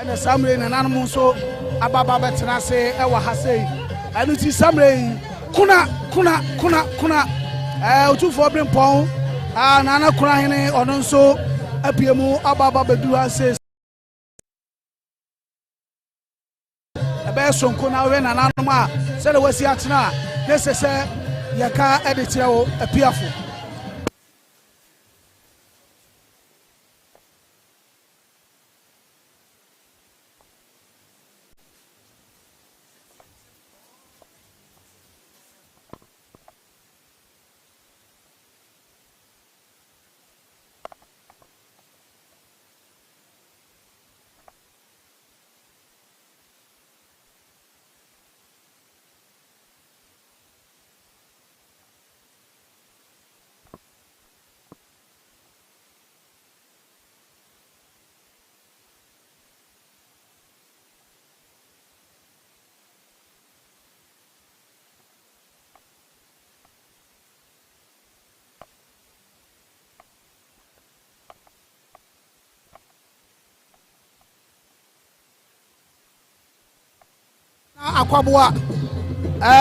ene samre na nanom so ababa betena se e wa ha sei anu ti samre kuna otufo brempon nana kuna hene ono nso apiemu ababa bedu ha sei ebe sonko na we na nanom a se le wasi atena na sese yaka editire wo apiafo akwaboa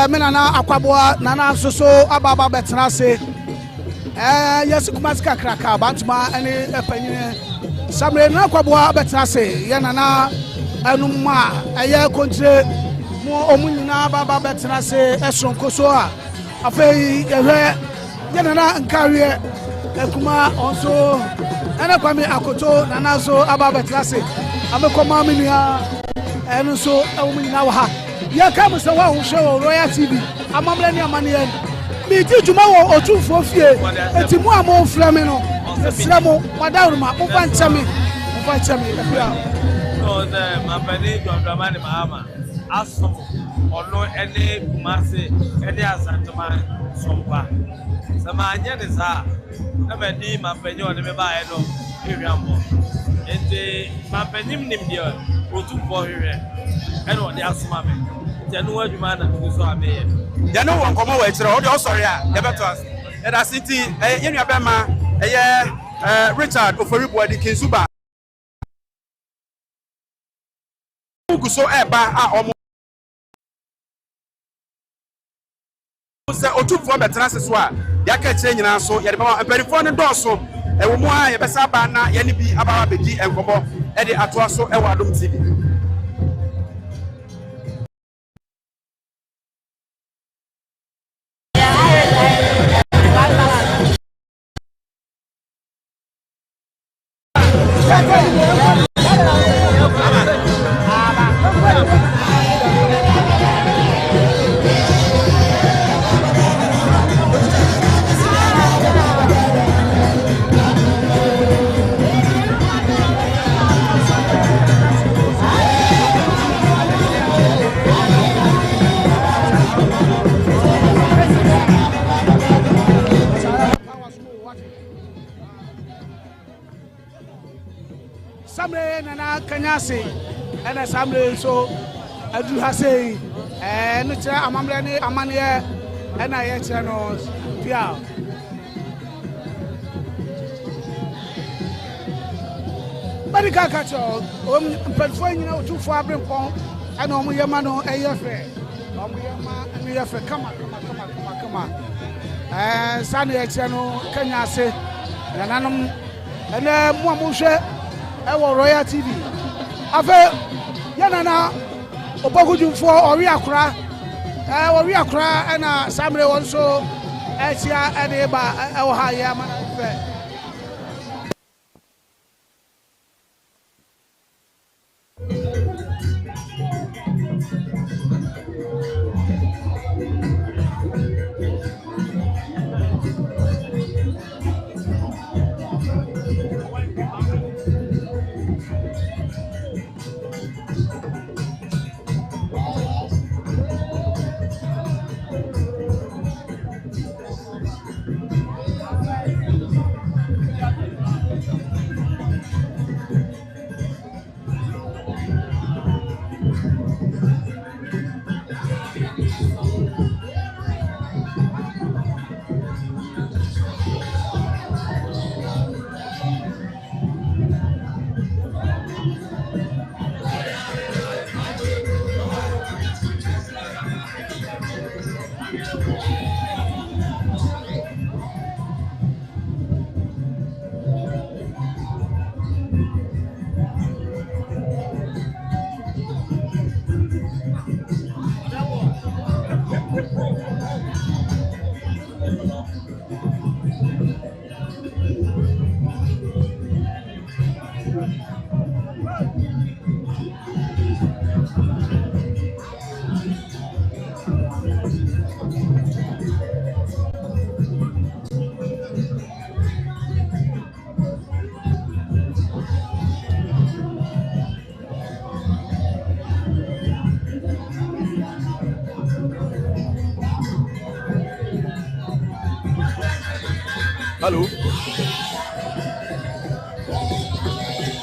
mena na akwaboa nana soso ababa betena se yes kumasika kraka bantuma ene epanyine samre na akwaboa betena se ye nana enuma eye kontre mo omunyina ababa betena se esonko so a afei ehwe ye nana nkawe ekuma onso ene kwame akoto nana so ababa betena se amekoma menua eno so omunyina wa ha ya kam se wa ho show Royal TV amamle ni amane yan mi ti juma wo otufo fie eti mu amo frame no sira mo madawruma mo fa nchame ebia no the mapani dondama ni mama aso ono ene kumase ene asantuma sompa sama anya ne sa na madi mapani one me ba e no ehwambo ente mapanim nim dia otufo hwehwe ene one asoma me janu adwuma na so abeye ya no won komo wa kire o de osori a ye beto as e da city ye nua be ma Richard Oforibu adi Kinsuba uguso eba a omo se otufo betena se so a ya ka kire nyina so ye de ba emperifo ne doso e wo mu a ye besa ba na ye ne bi abawa bedi enkomo e de atoa so e wa Adom TV samre nana kanyase ena samre so adu hasei no kire amamre ne amane ena ye kire no pia bari kakacho mpelfo nyina otufo abrempon ena omo yema no eyefe omo yema ene yefe kama sanu ye kire no kanyase nananom ena mo amohwe ewo Royal TV afa yana na obogudumfo ori akra na samre wonso etia ene ba ewo ha ya mana fe Hello.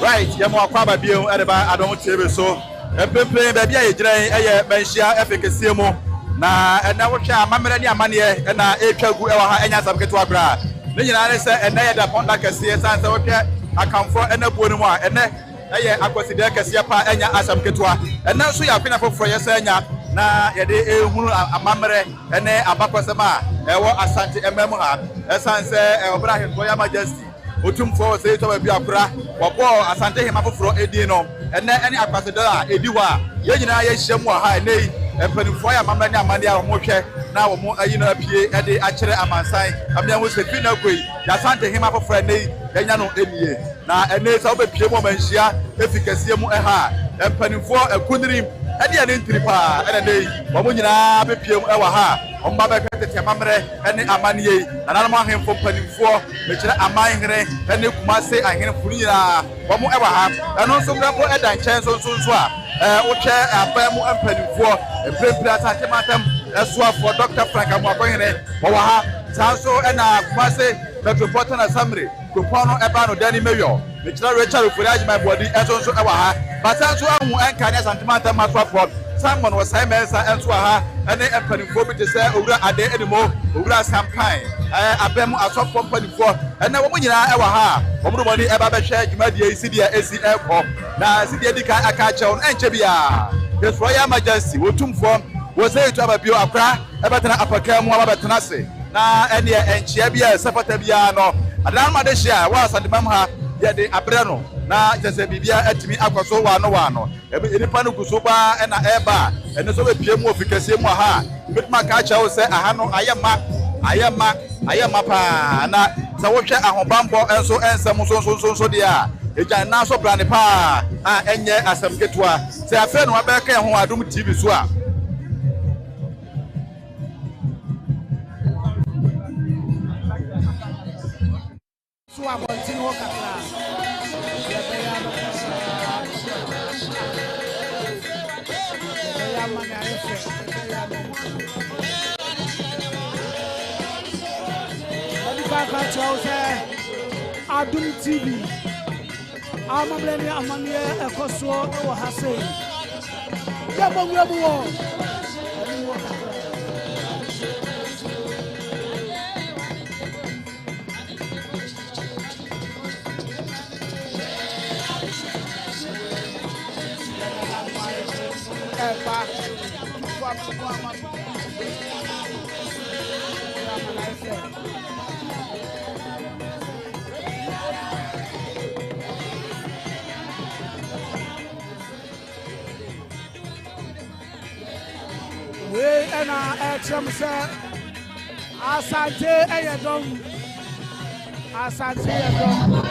Right, yamo akwaba biom edeba adom tebe so. Empempe ba bia yegyran eye banhia efekese mu na ena wo hwa amamere ni amane na etwa gu ewa ha enya sabketo abra. Ne nyina ne se ena ye da ponda kese san se wo hwa akamfo ena buo mu a ene eye akwaside kese pa enya asabketo a ena so ya kwena foforo ye se enya na yede ehunu amamere ene abakwasema ewo asante emem ha esan se obra hembo ya majesty otumfo se to ba bi akura wobo asante hema foforo edi no ene akwasede a edi wa ye nyina ye hyemu ha ene empanifo ya amamere ni amane a mo hwe na wo mo ayi na pie ede akere amansan amia wo se fi na koi ya sante hema foforo ene yenya no enie na ene sa wo be pie mo manhia efikase mu ha empanifo akunirim ade ane ntiripa ene nei wo mo nyina be pie mu ewa ha omba be kwete amamere ene amane yi na nanom ahemfo panifo me kire aman here ene kumase ahene furu nyina wo mo ewa ha eno nso mrampo edan chen so a wo hwe abamu empanifo emprempra ta tematam esuafo Dr. Frank Amoakohene wo ha sanso ena kumase metropolitan assembly kopono eba no dani mayor me kire Richard Ofuriaji my body enso ewa ha basanso ahu enkane santimanta maswafo Simon was Simensa enso ha ene empanifo bi te se owura ade enimo owura sampan abemu asofo empanifo ene wo nyina ewa ha wo mo body eba be hwe dwumadie sidia esi ekọ na sidia dika aka chew enche bia His Royal Majesty wotumfo wo say to ababio akra ebetena apaka mu abetena se na ene enchia bia sefata bia no adan ma de hia wa asandemam ha ye de abre no na jese bibia atimi akwaso wa no enipa no guso ba na eba ene so be pie mu ofikase mu ha betuma ka cha wo se aha no ayema pa na sa wo hwe ahobambo enso ensem so de a eja na so brane pa a enye asamketua se afa no abeka ho adom TV so a so abontin ho kakra Adum TV amamleni amanie ekoso ewo hase yabo wo we ena echem se asante eyedom asante eyedom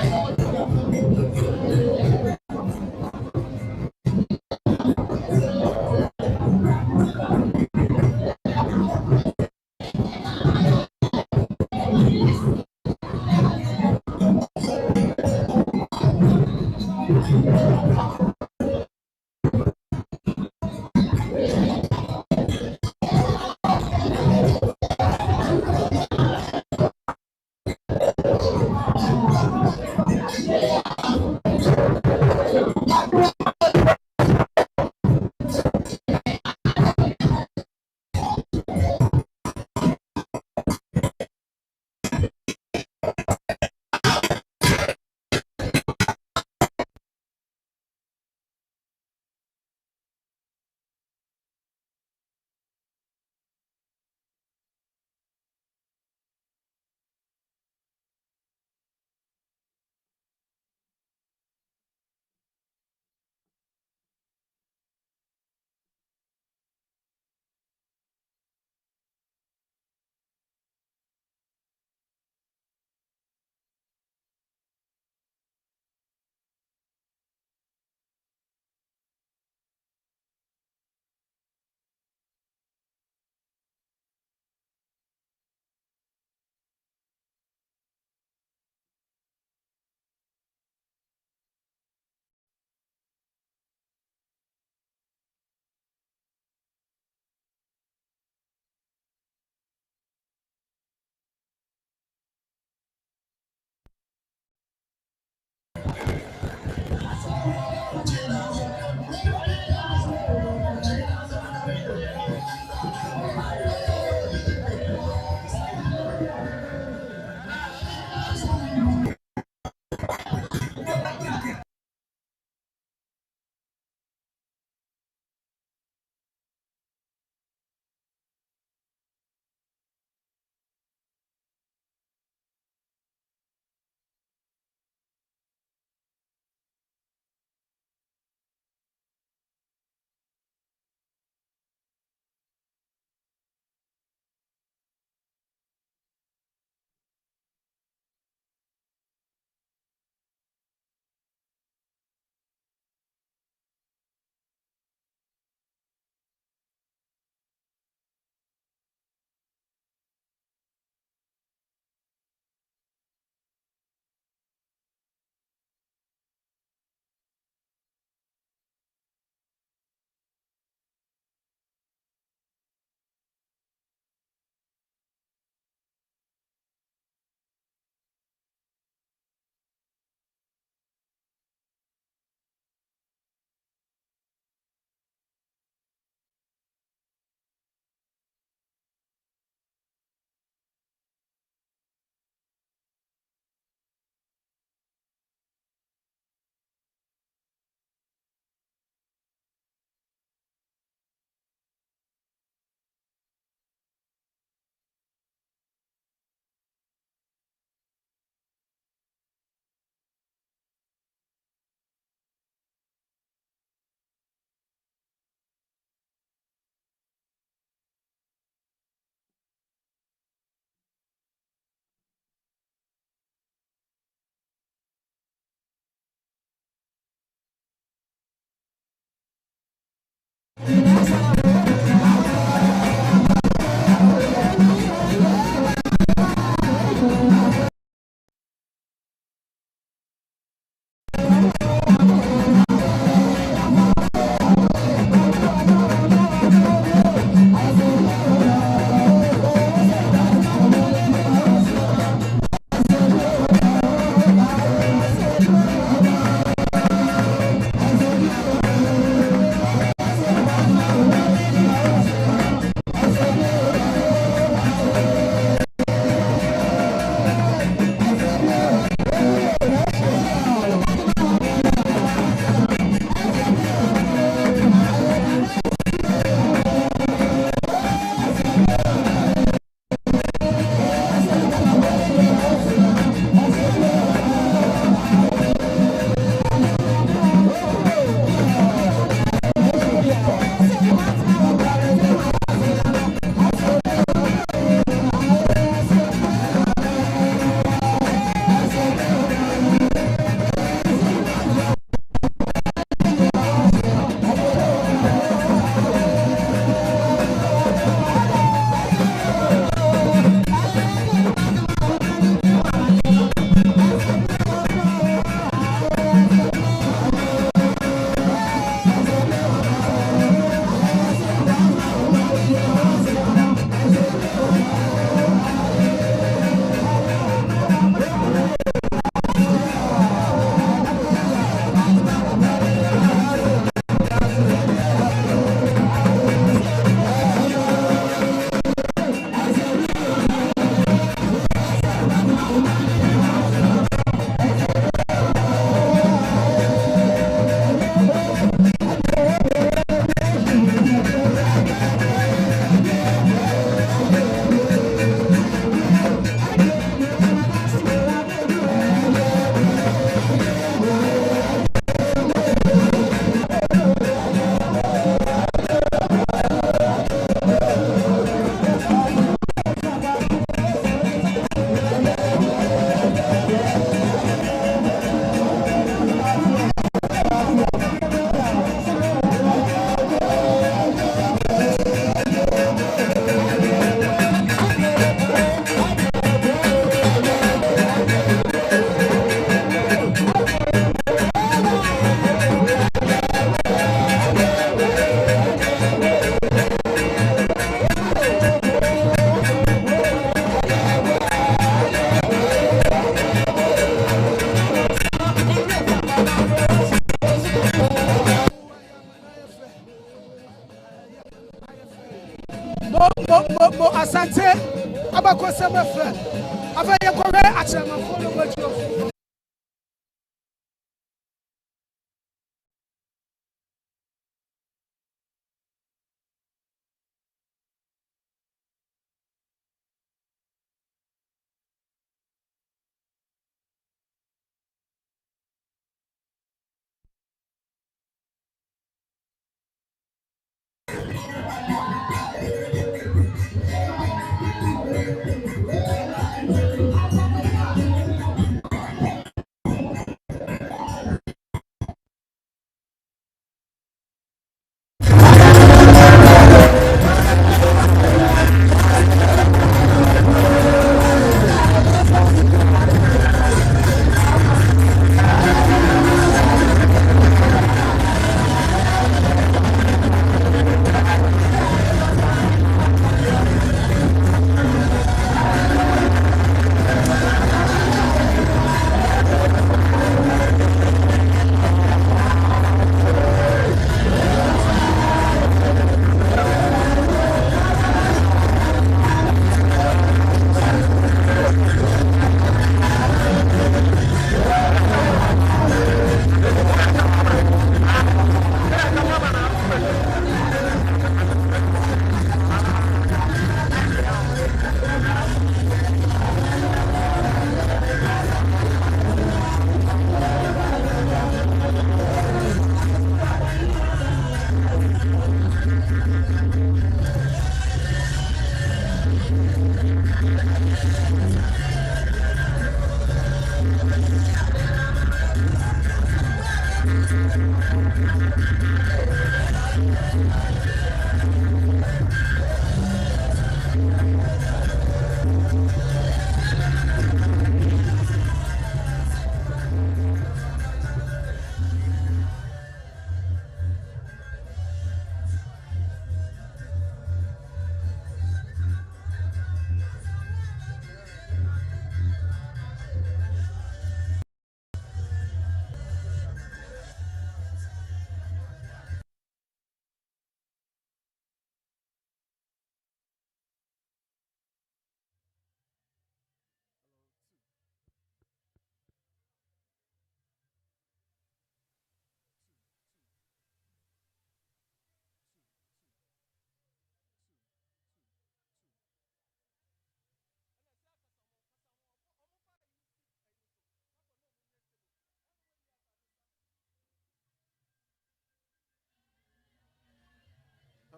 mo asante abakose mefre afa ye kore akyemafo no wajiro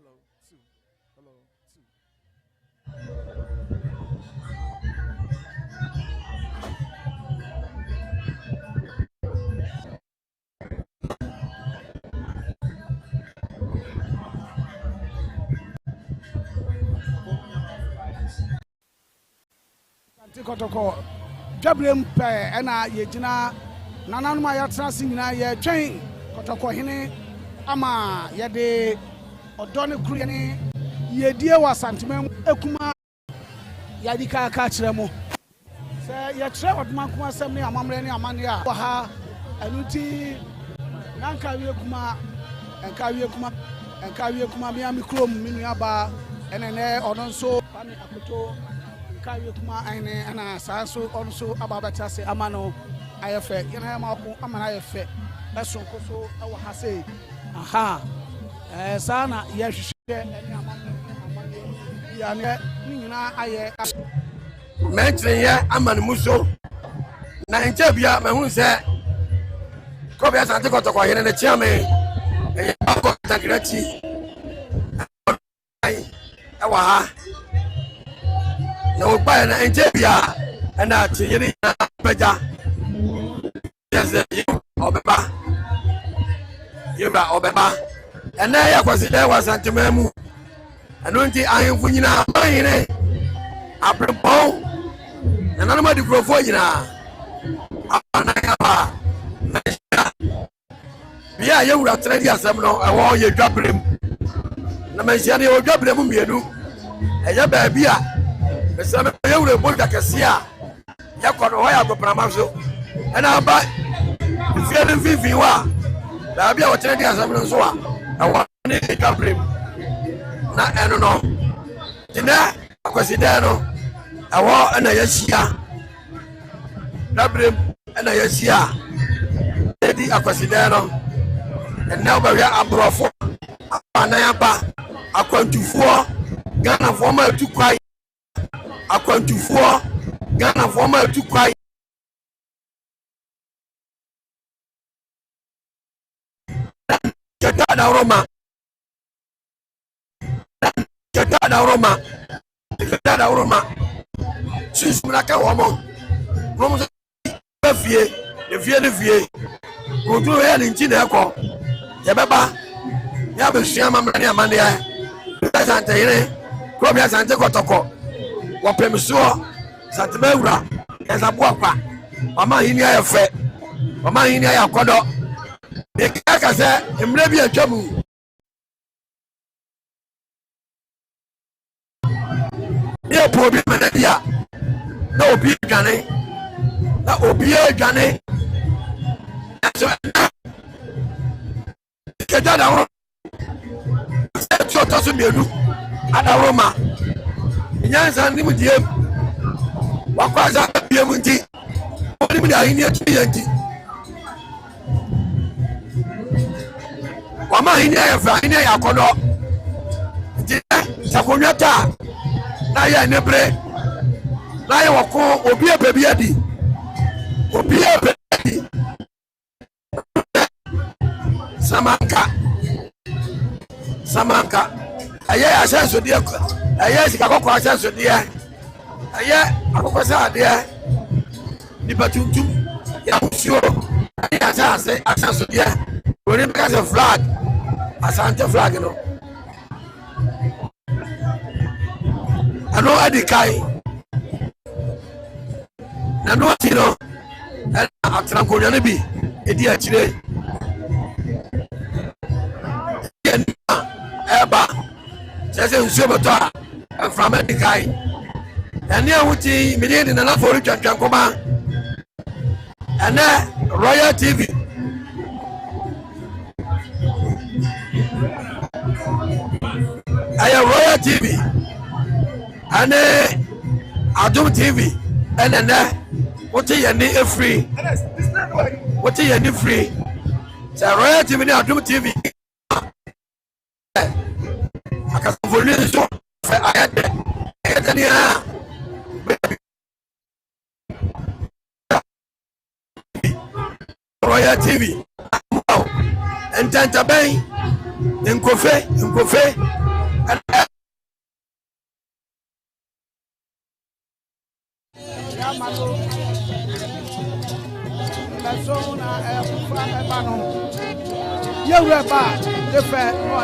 Hello, 2. Hello, 2. Kotoko dwabrem pɛ ɛna yɛgyina nananom a yɛatena ase nyinaa yɛtwɛn kɔtɔkɔ hene ama yɛde ɔdɔ ne kuru ne yɛdie wɔ asantema mu ekuma yɛde ka kyerɛ mu sɛ yɛkyerɛ ɔdoma kuma asɛm ne amammerɛ ne amanne a wɔ ha ɛno ti nanka wie kuma ɛnka wie kuma mea me kurom me nuaba ɛne nɛ ɔno nso pane akoto kawie kuma ane ana saa so ɔno so aba bɛtɛ ase ama no ayɛ fɛ yɛn ha ma ko ama no ayɛ fɛ ɛso nko so ɛwɔ ha sei aha saa na yɛhwehwɛ ɛne amane yɛne ne nyinaa ayɛ mɛnkyerɛnyɛ ama no mu so na nkyɛ bia mahu sɛ kɔbea sante kɔtɔkɔ hene ne kyea me ɛyɛ akɔ takrakyi ɛwɔ ha na wobaeɛ na ɛnkyɛ bia ɛna kyeyere bɛgya yɛ sɛ ɔbɛba yɛwura ɔbɛba ɛnɛ yɛ kwasi dɛ wɔ asantema mu ɛno nti ahemfo nyinaa mahene abrempɔn nananom adi kurɔfoɔ nyinaa abanayaba mɛhyia bia a yɛwura tena di asɛm no ɛwɔ yɛ dwaberem na manhyia no yɛwɔ dwaberɛ mu mmienu ɛyɛ baabi a mesɛ yɛwura bogya kɛseɛ a yɛkɔ no hɔ yɛ agoprama so ɛna aba fie no mfimfini hɔ a baabi a wɔtena di asɛm no nso a ɛwɔ ne dwaberem na ɛno no nti nɛ akwasidɛɛ no ɛwɔ ɛna yɛahyia dwaberem ɛna yɛahyia a ɛdi akwasidɛɛ no ɛnɛ wobɛhwɛ aborɔfo abanan aba akwantufoɔ ghanafoɔ ma atu kwae akwantufoɔ ghanafoɔ ma atu kwae Ketada Roma susumna ka womo romo se fie ne fie roduro ya ni nchi na ekọ ye beba ya be hia mamra ne amane ya sante yire ko bia sante kotoko wo premiso sante mawura ezabo akwa mama hini ya fe mama hini ya kodo e ka se emre bi atwamu ye po bi menadia na obi dwane na obi dwane so keda da ro so to so mienu ada roma nyanza ndi mudiem wakwaza biem nti oni mi ahini ati yanti wama ahini ya fa ahini ya kodo nti sakonwata na ya nebre na ya wako obi ebebi adi samanka aye asenso de aye sika kokko asenso de aye akokosa de ni batuntum ya usio aye asenso de oni because of flag Asante flag no ano adi kai na no ati no atrankonya ne bi edi akire eba sese nsuo beto a from adi kai ene awuti mini na for twantwan koma ene Royal TV aya Royal TV ane Adum TV ene what you need a free what you need free so Royal TV ni Adum TV akasofoni so ayade ayade ya Royal TV ententa bem enkofe Yamalo Lazona Fufa Ebano Yureba Defe no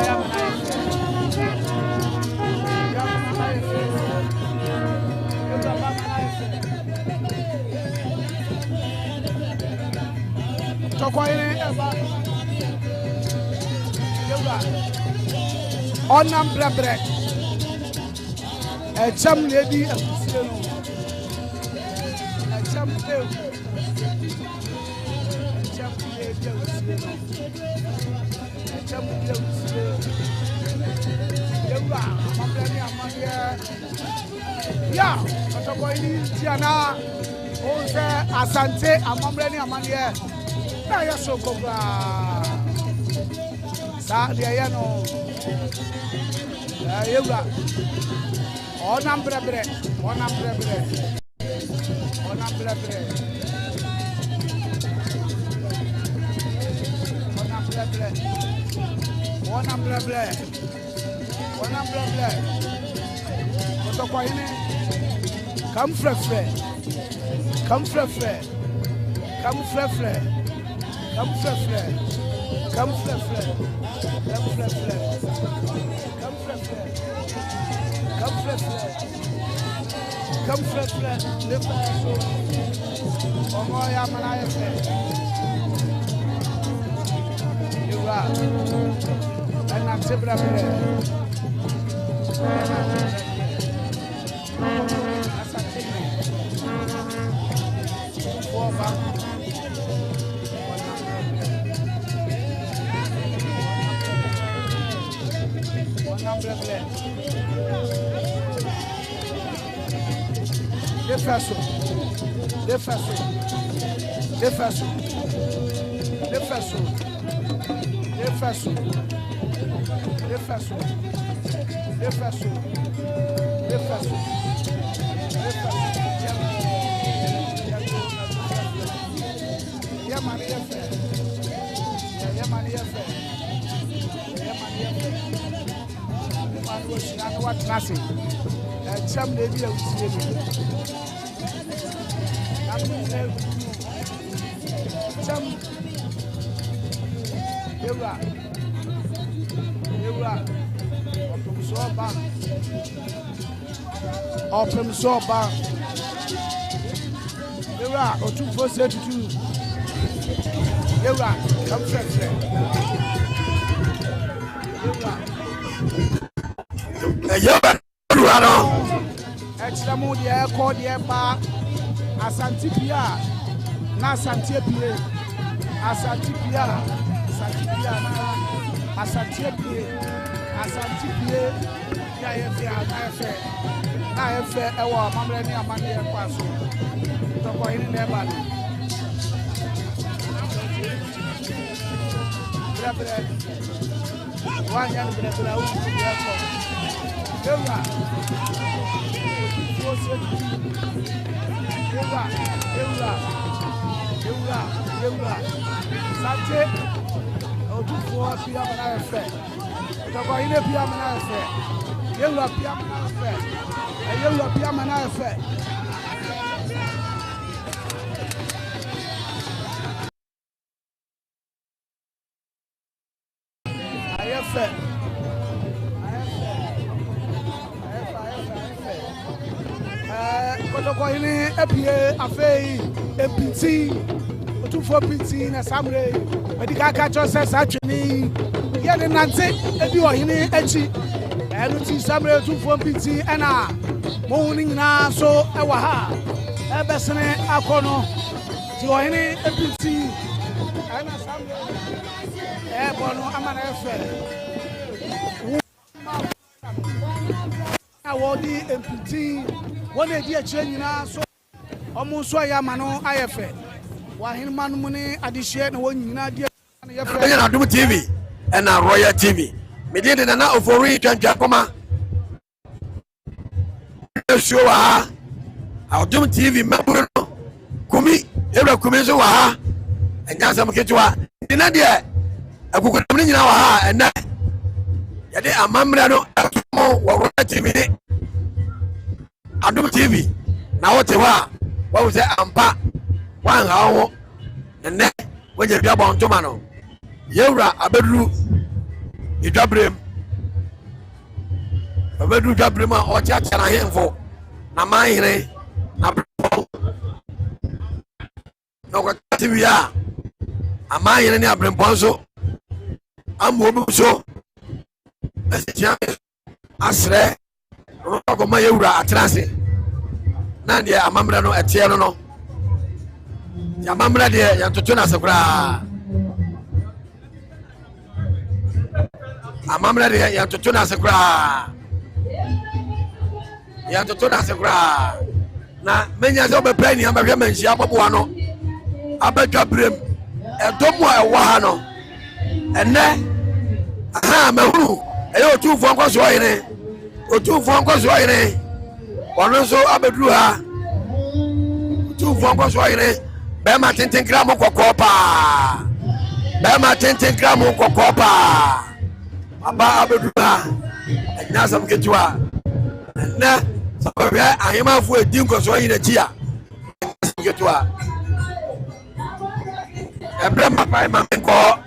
Tokoine Eba Yura Onam Brebre Echam Lady Abusiano Echam Yeah, Tiana, Asante, Amambrani Amania, Naya Sokoga, Sadiano, Yura, Onam Brebre, Onam Brebre, Onam Brebre. One umbrella. Come frefre. And I'm super Open soba. Yura, or 2432. Yura, come fresh. Extra mood, yeah, called the bar. Asantipia, na Santipia, Asantipia, I fair, our mamma and Amanda and Paso. Talk about in their body. One young brother, Sante, or 2 4 p.m. and I fair. Talk about in a p.m. and I fair. Yellow p.m. and I fair. A yellow p.m. and I fair. fɛ kɔtɔkɔ yi ni epie afei epiti otumfo piti na samre medika kacho sɛ saa twene yɛ de nante ebi wɔ hene akyi ɛno ti samre otumfo piti ɛna mo ni nyinaa so ɛwɔ ha ɛbɛsene akɔ no ti wɔ hene epiti ɛna samre ɛbɔ no ama na ɛfɛ awɔ di epiti wɔn edi akyire nyinaa so ɔmo nso ayɛ ama no ayɛ fɛ wahene no mu ne adehyɛ na wɔn nyinaa di na yɛfɛ ɛyɛ na Adom TV ɛna Royal TV mede de nana ofori twantwa kɔma ɛsuo wɔ ha Adom TV maburo no kumi ewura kumi nso wɔ ha ɛnya asɛm ketewa de na deɛ akukodam no nyinaa wɔ ha ɛnɛ yɛde amammerɛ no ɛtomo wɔ Royal TV ne Adom TV na wote hɔ a wawu sɛ ampa wanha wo ɛnɛ wanya bia bɔ ntoma no yɛwura abɛduru idwabrem abɛduru dwabrem a ɔkyeakyea n'ahemfo na manhene na brɛpɔn na ɔkɔkate wie a amanhene ne abrɛmpɔn so amuo bi so asikyia asrɛ ɔkɔma yɛwura atena ase na deɛ amammerɛ no ɛteɛ no no amammerɛ deɛ yɛntoto no ase koraa amammerɛ deɛ yɛntoto no ase koraa yɛntoto no ase koraa na menya sɛ wobɛpɛ nnia bɛhwɛ manhyia bɔboa no abɛdwa berem ɛdɔm a ɛwɔ ha no ɛnɛ aha mahunu ɛyɛ otumfoɔ nkɔsoɔ yene otumfoɔ nkɔsoɔ yene ɔno nso abɛduru ha otumfoɔ nkɔsoɔ yene bɛma tenten kra mo kɔkɔɔ paa bɛma tenten kra mo kɔkɔɔ paa aba abɛduru ha ɛnyɛ asɛm ketewa ɛnɛ sɛ bɛhwɛ ahemafoɔ adi nkɔsoɔ yene akyi a ɛnyɛ asɛm ketewa ɛbrɛ mapa ma menkɔɔ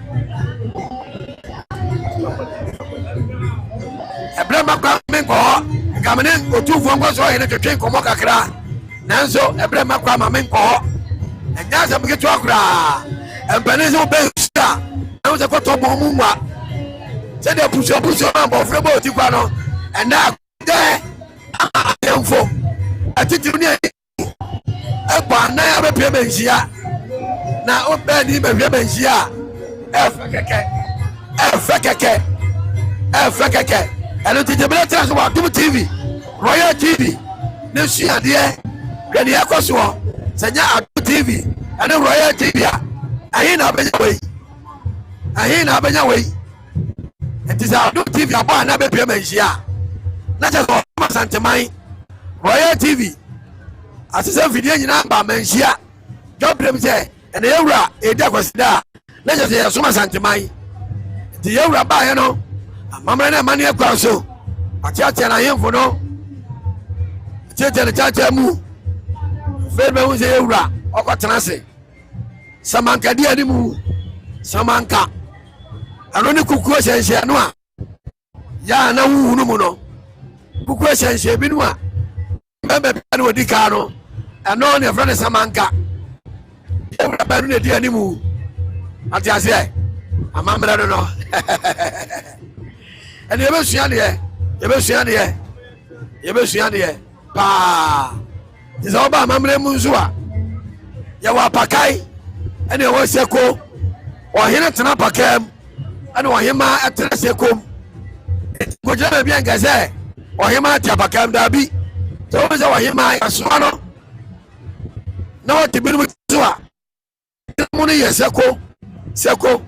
ɛbrɛ mapa menkɔɔ nkamene otumfoɔ nkɔsoɔ yene twetwe nkɔmmɔ kakra nanso ɛbrɛ mapa ma menkɔɔ ɛnyɛ asɛm ketewa koraa ɛmpɛne sɛ wobɛnhyia na wo sɛ kɔtɔ bɔ mu mmoa sɛdeɛ pusuapusuo ma mbɔfrɛ bɔ ɔti kwa no ɛnɛ akɔdɛ ayɛmfo atitiri ne ani ɛbɔ anan abɛpia manhyia na wobɛani bɛhwɛ manhyia a ɛfɛ kɛkɛ ɛno nti gyebɛlɛ tena so wɔ Adom TV Royal TV ne suadeɛ hwɛneɛ kɔ soɔ sɛ nyɛ Adom TV ɛne Royal TV a ɛhe na abɛnya wei nti sɛ Adom TV abɔ a na bɛpia manhyia na kyɛ sɛ ɔma Asanteman Royal TV asesɛ mfidie nyinaa ba manhyia dwabrɛm sɛ ɛne yɛwura ɛdi akwasida a na kyɛ sɛ yɛsom Asanteman nti yɛwura baeɛ no amammerɛ no ɛma ne ɛkwa so akyeakyea n'ahemfo no akyeakyea ne kyakyea mu afei bɛhu sɛ yɛwura ɔkɔtena ase samanka di animu samanka ɛno ne kukuo hyɛnhyɛ no a yɛa na wuhunu mu no kukuo hyɛnhyɛ bi no a bɛbɛ pɛ no wɔdi kaa no ɛno ne ɛfrɛ ne samanka yɛwura bɛ no ne di animu ate aseɛ amammerɛ no no ɛne yɛbɛsua deɛ paa nti sɛ woba amammerɛ mu nso a yɛwɔ apakae ɛne ɛwɔ sɛko ɔhene tena apakae mu ɛne ɔhema ɛtena sɛkom kogyina baabi a nkɛ sɛ ɔhema ate apakae mu daabi sɛ wobi sɛ ɔhema yɛsoa no na wɔte binom so a mu no yɛ sɛko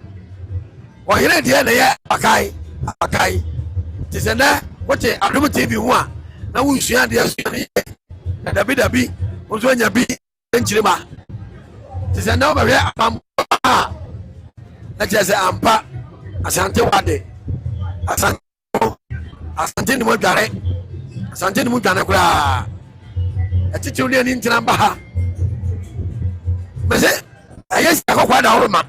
ɔhene deɛ ne yɛ apakae nti sɛ nɛ wote Adom TV ho a na wosua deɛ sua ne yɛ na dabi wo nso anya bi nkyiri ma nti sɛ nɛ wobɛhwɛ amampa a na kyerɛ sɛ ampa Asante wade Asante ne mu dwane koraa ɛtitiriw ne ani ntena mba ha mɛ sɛ ɛyɛ sika kɔkɔa da woroma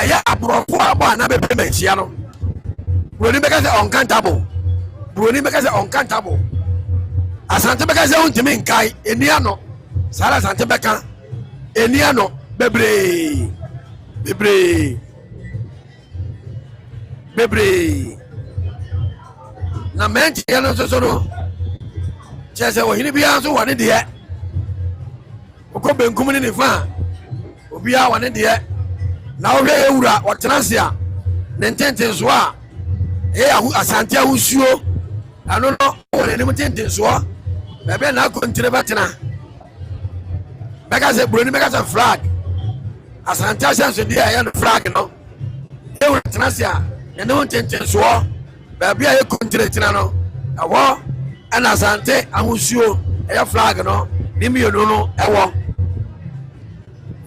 ɛyɛ aborɔfo abɔ ana bɛpɛ manhyia no buroni bɛka sɛ uncountable buroni bɛka sɛ uncountable asante bɛka sɛ wontumi nkae ɛni ano saa asante bɛka ɛni ano bebree na mɛnkyɛ no nso no kyerɛ sɛ ɔhene biara nso wɔ ne deɛ wokɔ benkum ne nifa a obiara wɔ ne deɛ na wohwɛ ewura wɔtena ase a ne ntentensoɔ a ɛyɛ asante ahosuo ɛno no wɔ n'anim ntentensoɔ baabi a n'akɔntire bɛtena bɛka sɛ buroni bɛka sɛ flag asante ahyɛnsodeɛ a ɛyɛ no flag no ewura tena ase a n'anim ntentensoɔ baabi a yɛkɔntire tena no ɛwɔ ɛna asante ahosuo ɛyɛ flag no ne mmienu no ɛwɔ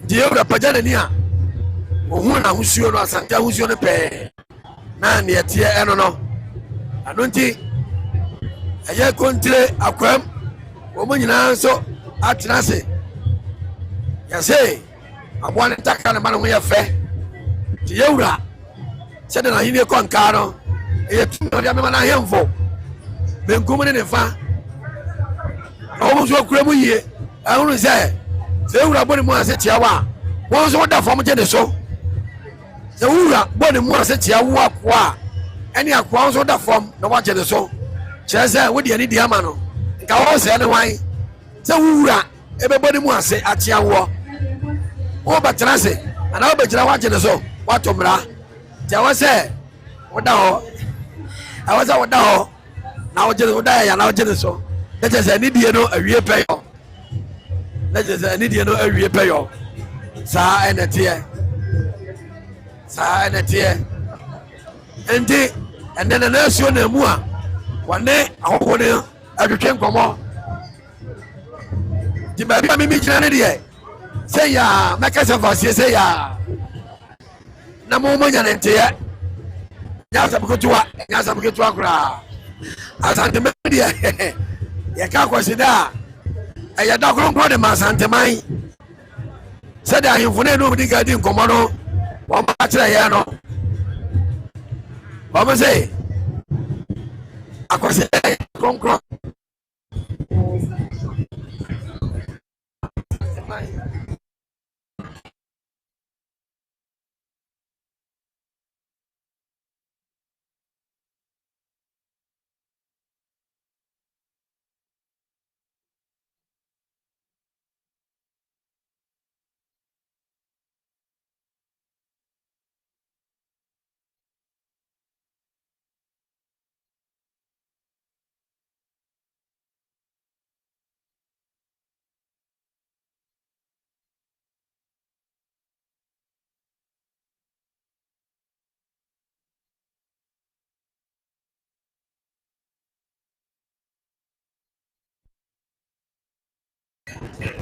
nti ewura pagya n'ani a ohun na ahosuo no asante ahosuo no pɛɛ na neɛ teɛ ɛno no ɛno nti ɛyɛ kɔntire akwam wɔn nyinaa nso atena ase yɛsɛ aboa ne takra ne ma ne ho yɛ fɛ nti yɛwura sɛde n'ahenni kɔ nkaa no ɛyɛ tumi ɔde amema n'ahemfo benkum ne ne fa na wɔn nso akura mu yie ɛhono sɛ ewura bɔ ne mu ase tia wa wɔn nso wɔda fam gye ne so sɛ wura bɔ ne mu ase tia wo akoa ɛne akoa nso da fam na wɔagye ne so kyerɛ sɛ wode ani di ama no nka wɔn sɛ ne hwan sɛ wura ɛbɛbɔ ne mu ase atia woɔ wɔbɛtena ase anaa wɔbɛgyina wɔagye ne so wɔato mmara nti ɛwɔ sɛ woda hɔ ɛwɔ sɛ woda hɔ na wogye ne woda yɛ na wogye ne so na kyerɛ sɛ anidie no awie pɛ yɔ na kyerɛ sɛ anidie no awie pɛ yɔ saa ɛnɛ teɛ nti ɛnɛ na nasuo na mu a wɔne ahɔho ne atwetwe nkɔmmɔ nti baabi a mimi gyina ne deɛ sɛ yɛa mɛka sɛ faseɛ sɛ yɛa na momanya ne nteɛ nyɛ asɛm ketewa koraa asantema deɛ yɛka akɔsi da a ɛyɛ da kronkron de ma asanteman sɛde ahemfo ne ɛnom di ka di nkɔmmɔ no wɔn ba kyerɛ yɛn no wɔn sɛ akɔsi da kronkron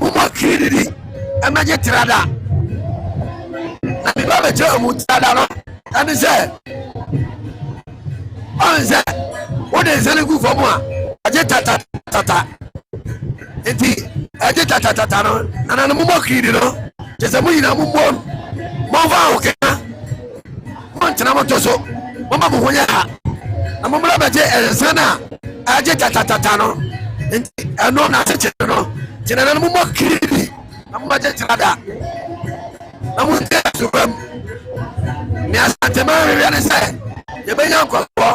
Uma kiridi ɛmɛgye tirada na nipa bɛkyɛ ɔmu tirada no ɛne sɛ ɔne sɛ wode nsa no gu fam a ɛgye tatatata nti ɛgye tatatata no nana no momɔ kiridi no kyɛ sɛ moyina mombom momfa ahokena montena moto so moma mo ho nyɛ ha na mommra bɛgye nsa no a ɛgye tatatata no nti ɛno na asekyere no kyerɛ no momɔ kiridi na momagye tirada na montɛ asopam ne asantema hwehwɛ ne sɛ yɛbɛnya nkɔsoɔ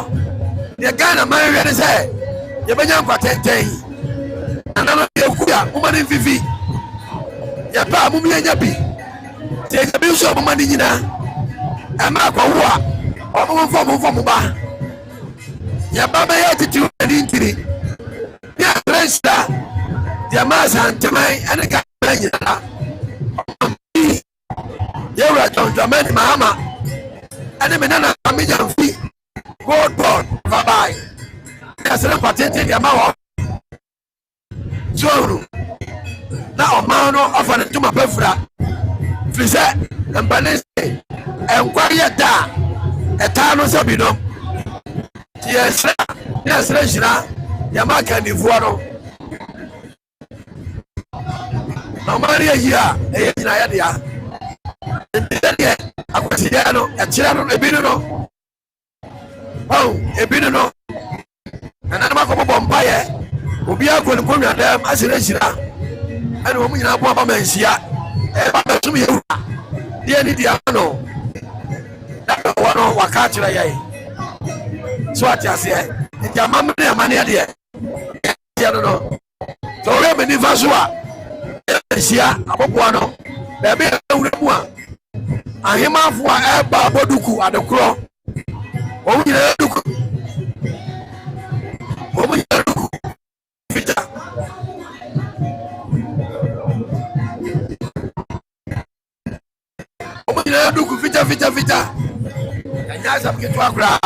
deɛ Ghana ma hwehwɛ ne sɛ yɛbɛnya nkɔtɛntɛn nana no yɛku a moma ne mfifi yɛpɛ a momyɛnya bi nti ɛnya bi nso a moma ne nyinaa ɛma akɔwo a ɔmomfa mo ba yɛba bɛyɛ atitiri ani ntiri ne atrɛ nhyira deɛ ma asanteman ɛne Ghana nyinaa yɛwura John Dramani Mahama ɛne me nana Amegyamfi Gold Bond vabae ne ɛsere patente deɛ ma wɔ zoro na ɔman no ɔfa ne ntoma bɛfura firi sɛ mpane se ɛnkwa yɛ da a ɛtaa no sɛ binom nti yɛsrɛ ne ɛsrɛ hyira deɛ ma akannifoɔ no na ɔman no yɛyi a ɛyɛ gyina yɛ dea nti sɛdeɛ akɔyɛ Tiano, a Tiano, a Bino. Oh, a Bino. And I'm a Bombay. Obi a going to come at them as a resident. And woman in Abba Mensia. And to me, dear Nidiano. That's one of Wakatria. So I just say, it's your mamma, money, dear. I don't know. So we have any Vasua. Sia, Abobuano. There be a one. And him off for a Baboduku at the crow. Oh, you look. Oh, you look. Oh, you look. Vita. And yes, I'm getting to a crowd.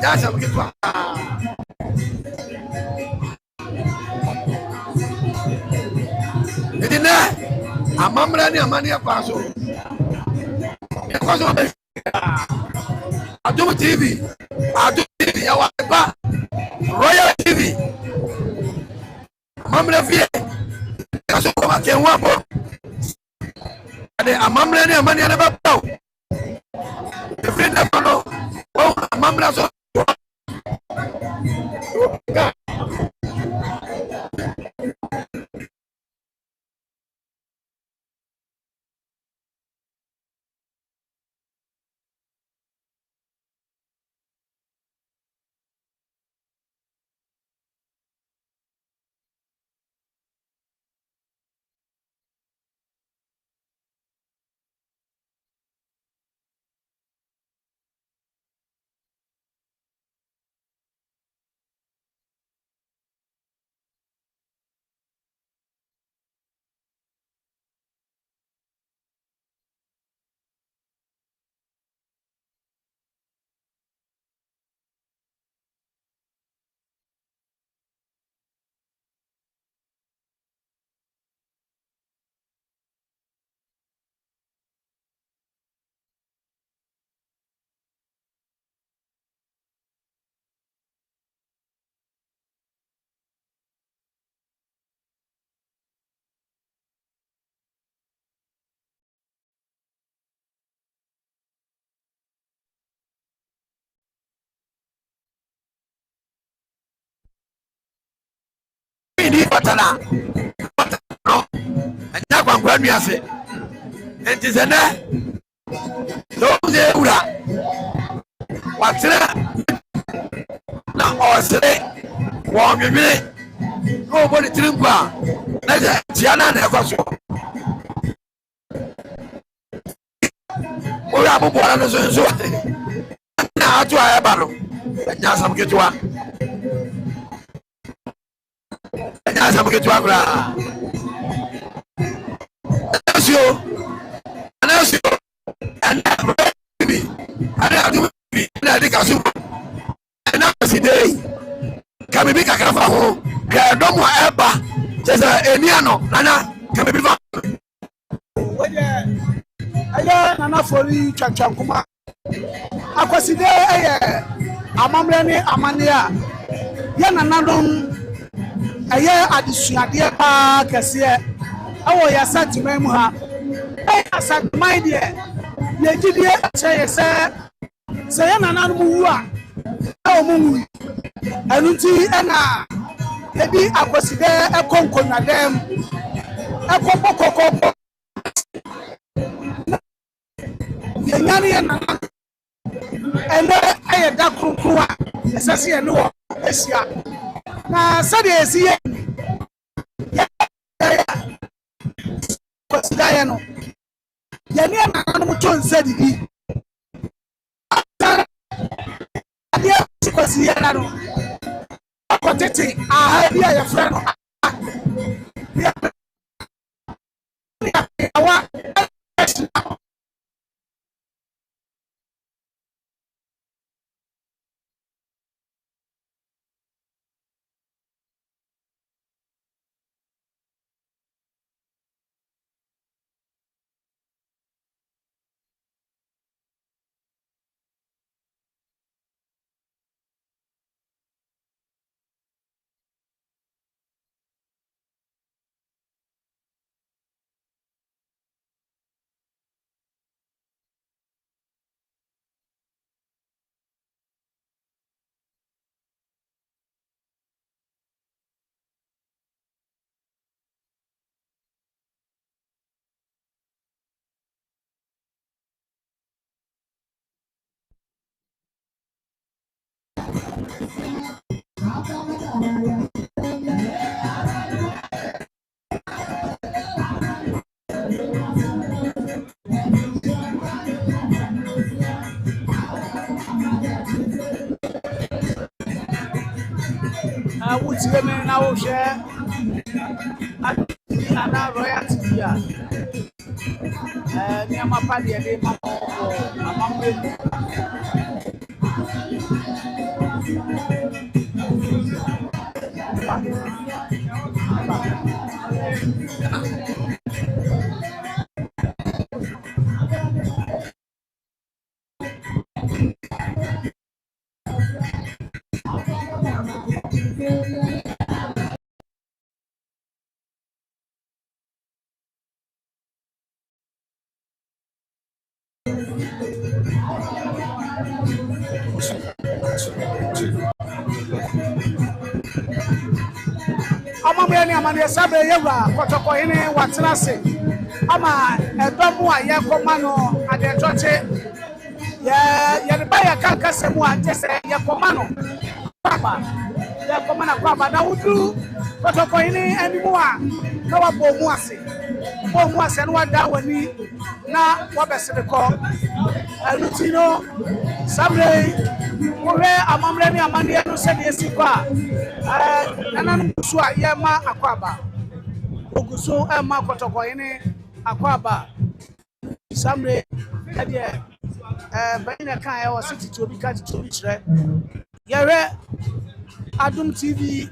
That's a good one. A mamma and money a passo. I do TV. I do TV. I want Royal TV. Mamma Fia. I saw I can one more. And a mamma and money and a babo. The friend of no. Oh, a mamma. Patala. And that one, when we are saying, it is a net. Those what's it? Now, or say, warm your minute. Nobody drink bar. That's a Tiana never so. We have a boy and so. Now, to a battle. And now some get to one. And as I'm getting to Agra, and I think I should. And now, today, can we make a craft home? Don't want ever. There's a Niano, Nana, can we be back? I don't know for you, Chankuma. I was there, a mamma, Amania, Yananadon. Aye adisuade pa kese awo ya sentiment mu ha asagman de ye gidie che se ya nana mu wu a o mu wu anunti na ebi akoside ekonkonwa dem ekopokoko ye nyane ya nana ende aye da kronkroa esase ye no esia na sade esiye ya no ya ni na no muton sadidi ya kwasi ya no akotete aha bia ya fra no ya wa Would you mean I will share? Ana royalty ya. Ni amapadi ya de mama amambe. Amambe ni amane sabe yewa kotoko ine watenase ama edomu a yekoma no ade toche ye ba ya kanka semu a tese yekoma no baba yekoma na baba na wudu kotoko ine animu a na wabo mu ase no wada wani na wabesede ko alutino sabe Ore amamre ni amane no se de sikwa nana nusu a yema akwaba oguso ema kotoko ine akwaba samre ade bayina kan e wo city to bi ka to bi kire yere Adum TV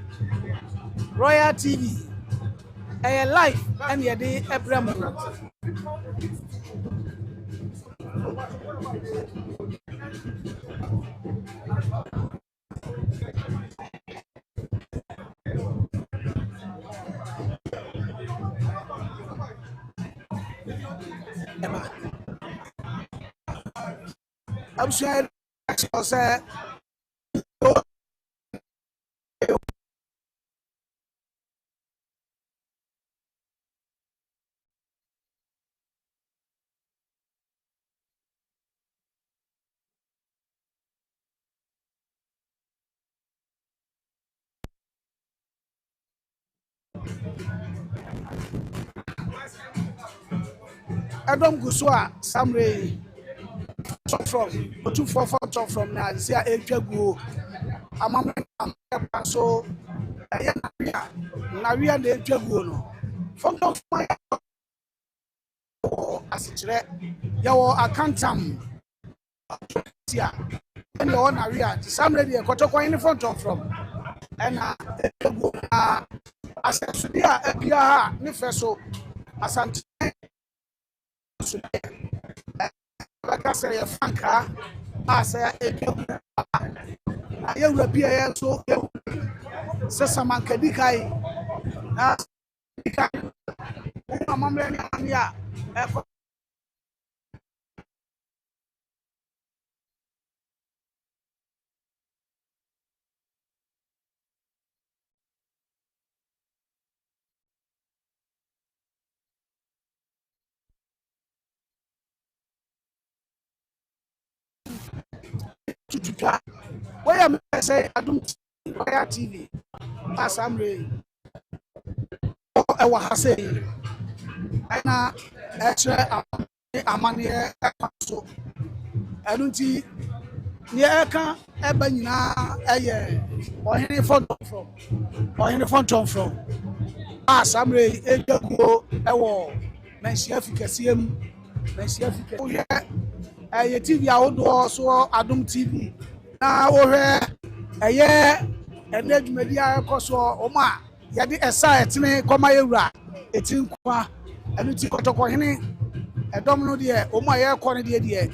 Royal TV live and ye de Abraham I'm sure say Adam Guswa Samre from 244 from Nazia Ejegu amam so Naria de Ejegu no from my asitire yawo akantam tia and your Naria Samre de Kotoko in front of from and as a Sudia ni feso asante like I say, a franca, I say, a European so Sessaman Kadikai. Where am I say Adum TV as I'm ready. I was saying, and extra amani so I don't see near can Ebanina or any phone from as I'm ready. Go a war. Mention efficacy, ye TV outdoor so Adum TV na wo hwe eye enedmedia koso oma ye de esa etene koma yewura etinkwa enu ti kotoko hene edom no de oma ye kɔ ne de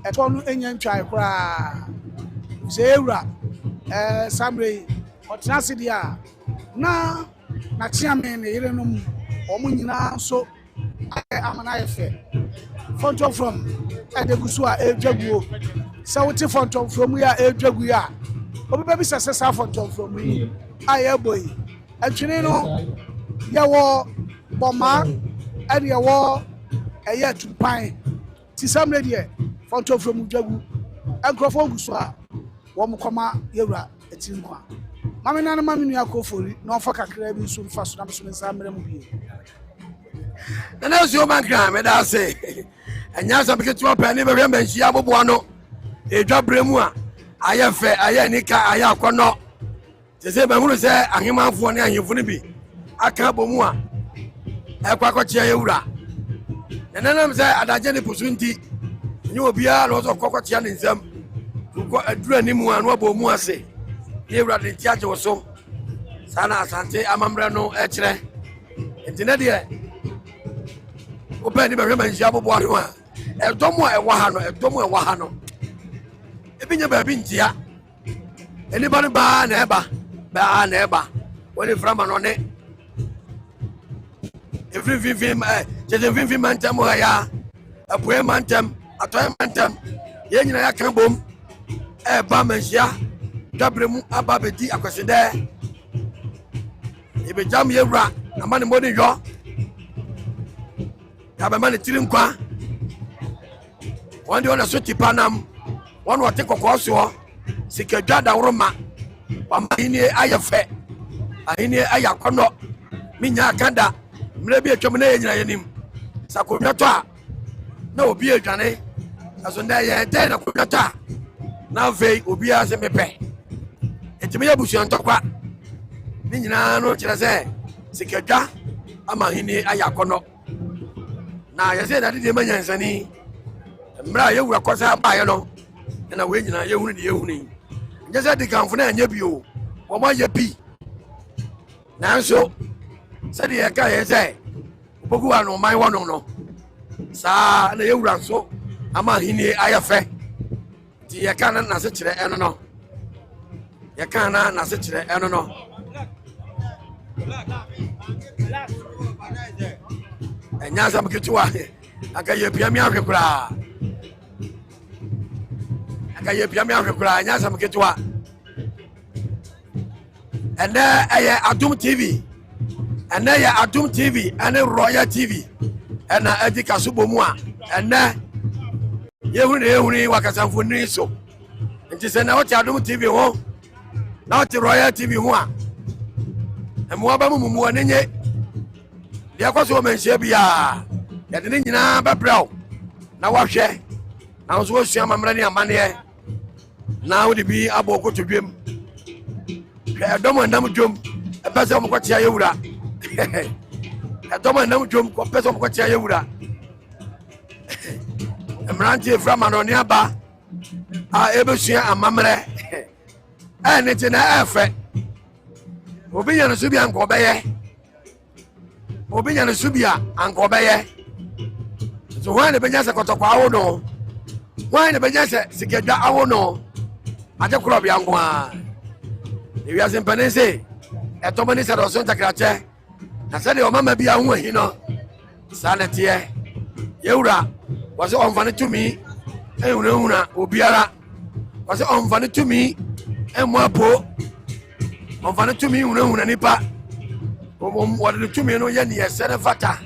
eto no enya ntwa kra se yewura samre otenase dia na chiame ne yire no omo nyina so amana yefe Fonto from Edegusua Ejaguo. Sauti Fonto from we are Ejaguia. Obi baby says Fonto from me. I boy. And Chinino Yawo Boma and Yawo a year to pine. Tisam lady Fonto from Jagu and Crofogusua. Womukoma Yura, a Tinqua. mame na mame nua kofori na ofa kakra bi so mfa so na so nsa mre mu bi na so man kra me da se enya so be to pa ni be hwe manhia bobo no edwa bremu a aye fe aye nika aye akono se se be hunu se ahemanfo ne ahemfo ne bi aka bomu a ekwa kwachi aye wura na nam se adaje ne pusunti ni obi a lo so kwachi ya ne nsam ko adura ni mu anu abomu ase ye wura de tiaje wo so sana asante amamre no ekire entine de open ni be hwe manhia bobo anu a edomo a ewa ha no ebinya ba bi ntia eni ba na eba woni frama no ne every mantem ya apoe mantem atoy mantem ye nyina ya kan bom ba manhia dabremu aba bedi akwesede ebe jam ye wura amane moni yo ya ba mane tiri nkwa wandi ona so tipanam one wote kokoso sikadwa da woroma pamani ayefe ahini ayakono minya kanda mre bi etwom na yenyina yenim sakodwato a na obi edwane aso nda ye den na kodwato a na vei obi a se mepe etime ya busu antokwa ni nyina no kire se sikadwa ama hini ayakono na yese da de manya nsani mra ye wura kosa ba ye no na we nyina ye hunu de ye hunu nje se de kanfo na anya bi o wo ma ye bi na so se de ye ka ye se bogu anu mai wono no sa na ye wura so ama hini ayafe ti ye kana na se kire eno no ye kana na se kire eno no enya sam kitua aka ye pia mi ahwekura enya sam kitua ene eye Adum TV ene ye Adum TV ene Royal TV ena edika subomu a ene yehuni wakasamfo ni so nti se na wo ti Adum TV ho na wo ti Royal TV ho a emo aba mumu anenye dia kwaso menhia bia ya de nyina babrao na wahwe na so osua mamra ni amane na wo de bi aboko todwem edomo ndam dwom epese mo kwatia yewura edomo ndam dwom ko pese mo kwatia yewura emranti frama no ne aba a ebesua amamre ene ti na efe obi yana subi anko beye obi nyane subia anko beye so wan ne benya se kotokwa awo no wan ne benya se sikeda awo no aje kro bia nko a ewi asen panese etomani se do so takrache na se de o mama bia hu ahi no sanete yewura wase onfane tumi ehuna obiara wase onfane tumi emapo onfane tumi huna nipa wadi tumi no ye ne yesere fata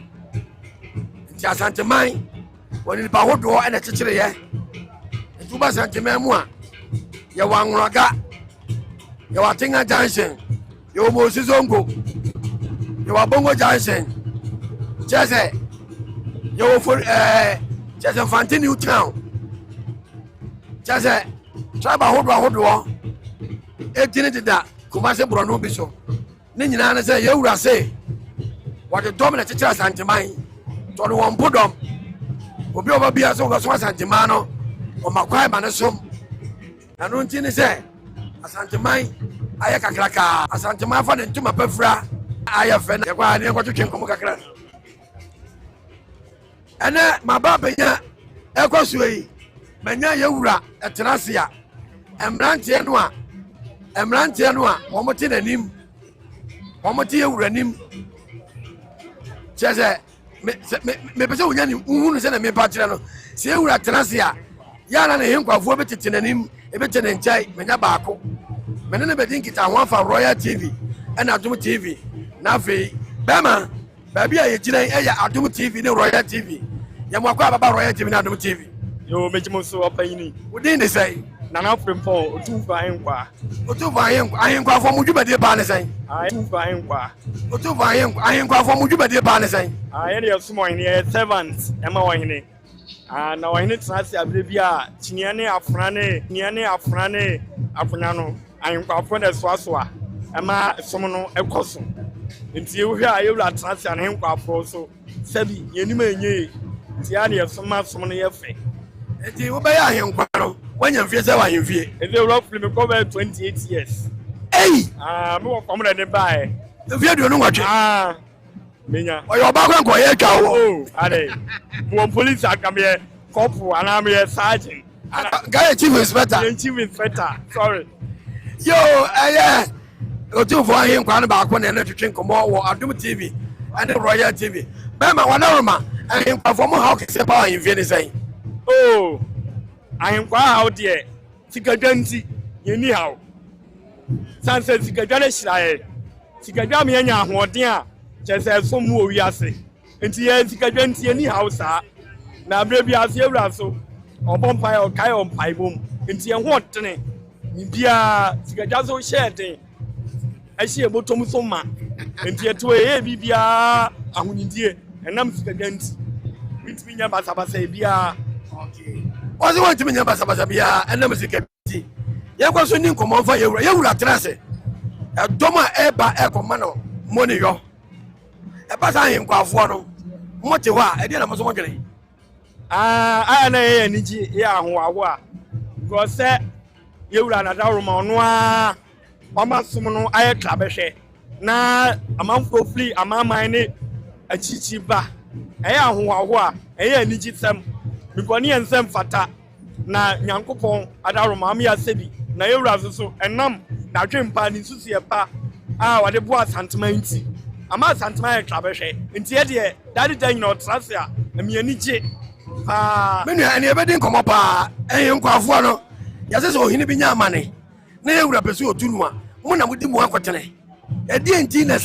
nti asanteman wani ba hodo ene kekere ye ntuba santeman mu a ye wanwuraga ye watinga junction ye Moses Zongo ye wabongo junction chese ye wo for chese Fanti New Town chese traba hodo etini dida Kumase Brono biso ni nyina na se yewura se wade dom na kekere santeman to no won bodom obi oba bia so so santeman no o makwai manesom na no ntini se asanteman aya kakraka asanteman fa ne ntuma pafra aya fe na kwa ne ko twetwe nkomo kakra ene mababenya ekosuyi manya yewura etrasia emrantie no a omote nanim omote yewura nim chese me pese unyani uhunu se na me patira no se yewura trasia yana na henkwafo betete nanim ebete ne nchai menya baako mene ne bedin kita ho afa Royal TV ena Adum TV na fe bema baby a yegina eya Adum TV ne Royal TV ya mwakwa baba Royal TV na Adum TV yo mejimo so apayini udin de say Nana Frimpon, Otufa Enkwa. Otufa Enkwa from Mujubadi Banasai. Otufa Enkwa. Otufa Enkwa from Mujubadi Banasai. I had a small in here, servants, Emma Wahine. And now I need to ask Abrivia, Chiniane Afrane, Afranano, I am Pafon as Swaswa, Emma Somono Ecoso. Until here I will attach an Enkwa also. Sebi, Yenime, Tiani of someone yefe. And you obey him when you feel so you feel. If you rock from cover 28 years. Hey! More common than buy. If you don't know what you are, Minya. Or your background, oh, are police are come here, corporal, and I'm here, sergeant. Guy, chief inspector. Chief inspector, sorry. Yo, yeah. Go to for him, Crown back when I to drink more or Adum TV and the Royal TV. Bama, 1 hour, and him perform how can say power in Venice. Oh, I am quite out there. Sikajanti, you know how. Sunset Sikajanish, Sikajami and Yahuadia, just as some more we are saying. And here Sikajanti, any house, now maybe as you so, or Bompire or Kai on Pibum, and see what today. Bia Sikajazo shared. I see a bottom soma, and here to a Bibia, Amundi, and I'm Sikajanti. Which means Basabasabia. What's the one to me about Sabasabia and never security? You was winning command for you will address it. A doma eba ecomano, money yo. A passing quaffano. What you are, I didn't know so much. I know energy, yeah, who are. God said, you ran a Daruma, Mama Sumono, I clabeshe. Na a month for free, a mamma in it, a chichiba. I am who are, a energy some. Because ni ensem fata na Nyankopon adaroma me asebi na yewura so enam na twempa ni susu pa wade bo asantema nti ama asantema e trabehwe nti ye de dadi dan no trase a amiani je menu ani ebedi nkomo pa enye nkwafo no yase so ohini bi nya amane na yewura pesu otunu a mo na mudi mu akotene e die nti na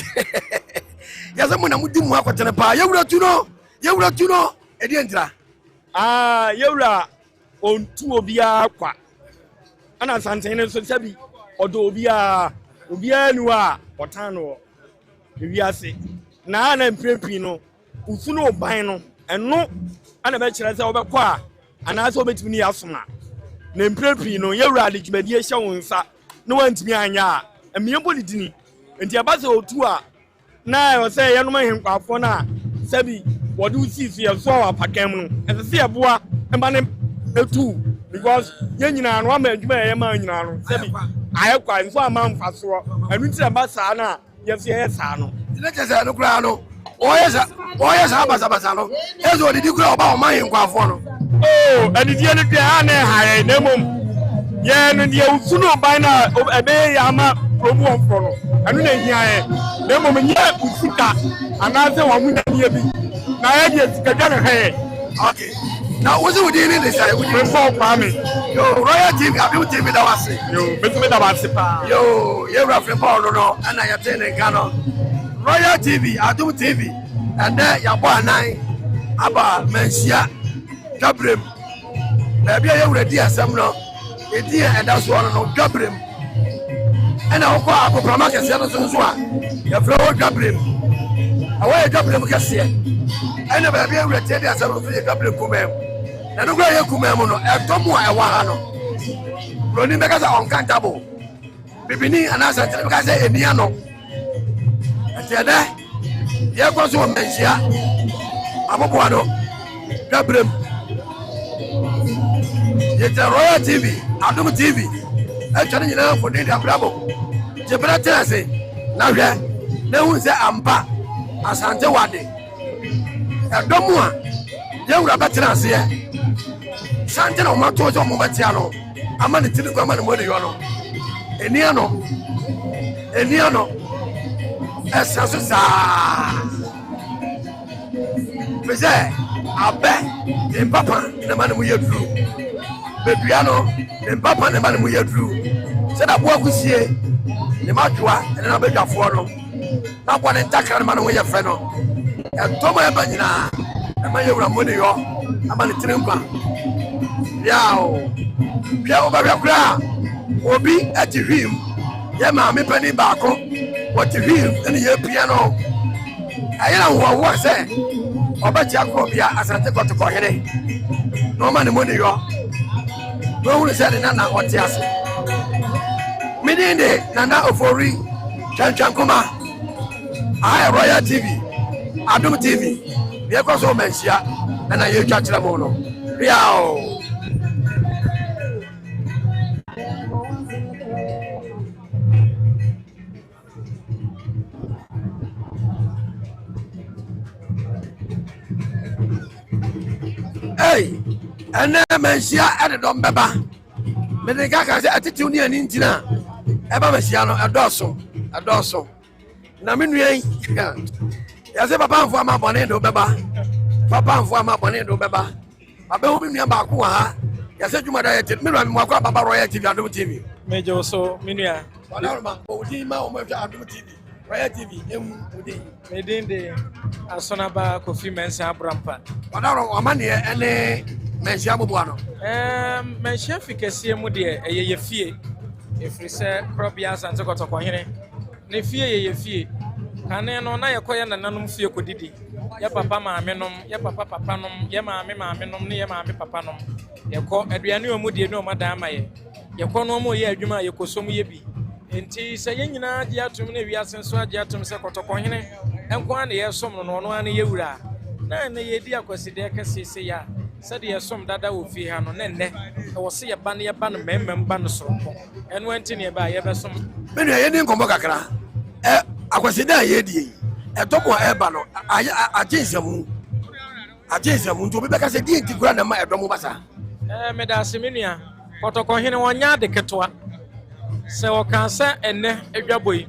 yase mo na mudi mu akotene pa yewura tuno e die ntira yewura ontu obia kwa ana santene so sabi odo obia nu a otano ewiase na ana mprepi no usunu oban no eno ana be kire se obekọ a ana se obetimi ni asoma na mprepi no yewura de djumadi ehye wonsa no wantimi anya a emiembo didini enti abase otu a na yo se ye no mahenkwafo na sabi wadu sisi ya so apakam no ese se boa emba ne etu because ye nyina no ama adwuma ye ma nyina no sabi ayekwa nso ama mfaso anu tira ba saa na ye se ye saa no ile kese no kura no oyesa basa no ezo didi kura oba o man kwafo no adidi ne dia na haye na mom ye no dia usunu ban na ebe ya ama probu onfo no anu na hia ye na mom nye usika anaze wa mu na dia bi na ye dia sika na haye okay now what's we doing in this side we for farming yo Royal TV abi TV da wase yo betumi da wase pa yo ye rafre Paul no ana ya tene kano Royal TV Adum TV and there ya bo anan aba mansia Gabriel na bia ye wuradi asem no e di e da so no Gabriel ana okọ akoprama kese no so a ya fro Gabriel awa Gabriel kese ana ba bia wuradi asem no so Gabriel kumem na no gwa ye kumem no e tomu a e wa ha no roni be kasa uncountable bibini anasa tele be kasa enia no atede ye ko so mansia abobo no Gabriel yete Royal TV Adum TV e chane nyina fo de abrabo je brate na hwe na hu se ampa asante wade e domu a ye wura betra ase ye sante na o ma to jo mo betia no ama ne tiri kwa ama ne mo de yo no enia no esa so sa pese abe de papa na ma ne mo ye duru beduano ne papa ne ma ne mo ye duru se da bo akusie ne ma twa ne na bedwafo no na bo ne takra ne ma ne mo ye fe no e to mo e ba nyina ama yewura mo ne yo ama ne tirimpa yao bia obawia kura obi ati hwim ye ma me pani baako wati hwim ene ye piano ayera wo se obachi akọ bia asante kotoko here no ma ne mo ne yo no hu se ne na oti ase midinde nana ofori chankuma ay Royal TV Adum TV bia ko so mensia na ye twa kire mo no biao hey ana mensia ade dom beba me de ka se attitude ni ani ntina e ba mensia no adoso na menuen ya se papa mfo ama bone do beba papa mfo ama bone do beba abe ho menua ba ko ha ya se dwuma da ye me no mo akwa baba Royal TV Adum TV mejo so menua wala ma o di ma o mo fi Adum TV Royal TV udi medinde asonaba Kofi Mensa Abrampa wala ro ma ne ene mensia bobo ano mensia fikesie mu de ye fie efiri se probia asante kotoko hene ne fie ye fie kane no na yekoye nananum fie kodidi ya papa maame nom ya papa nom ya maame nom ne ya maame papa nom yeko aduane o mu de no madan amaye yeko no mo ye adwuma yekosom ye bi enti se ye nyina agi atum na wiase nso agi atum se kotoko hene enko an ye som no no an ye wura na ne ye di akwaside kase ya sade ye som dada wo fie ha no ne nne wo se ye ba no memem ba no sorompo eno enti ne ba ye besom me ne ye ni nkombo kakra akwasida ye die etopo eba no ajensamu nto be beka se die ntigura na ma edomo basa me da semenua kotoko hene wonya de ketwa se wo kan se enne edwaboi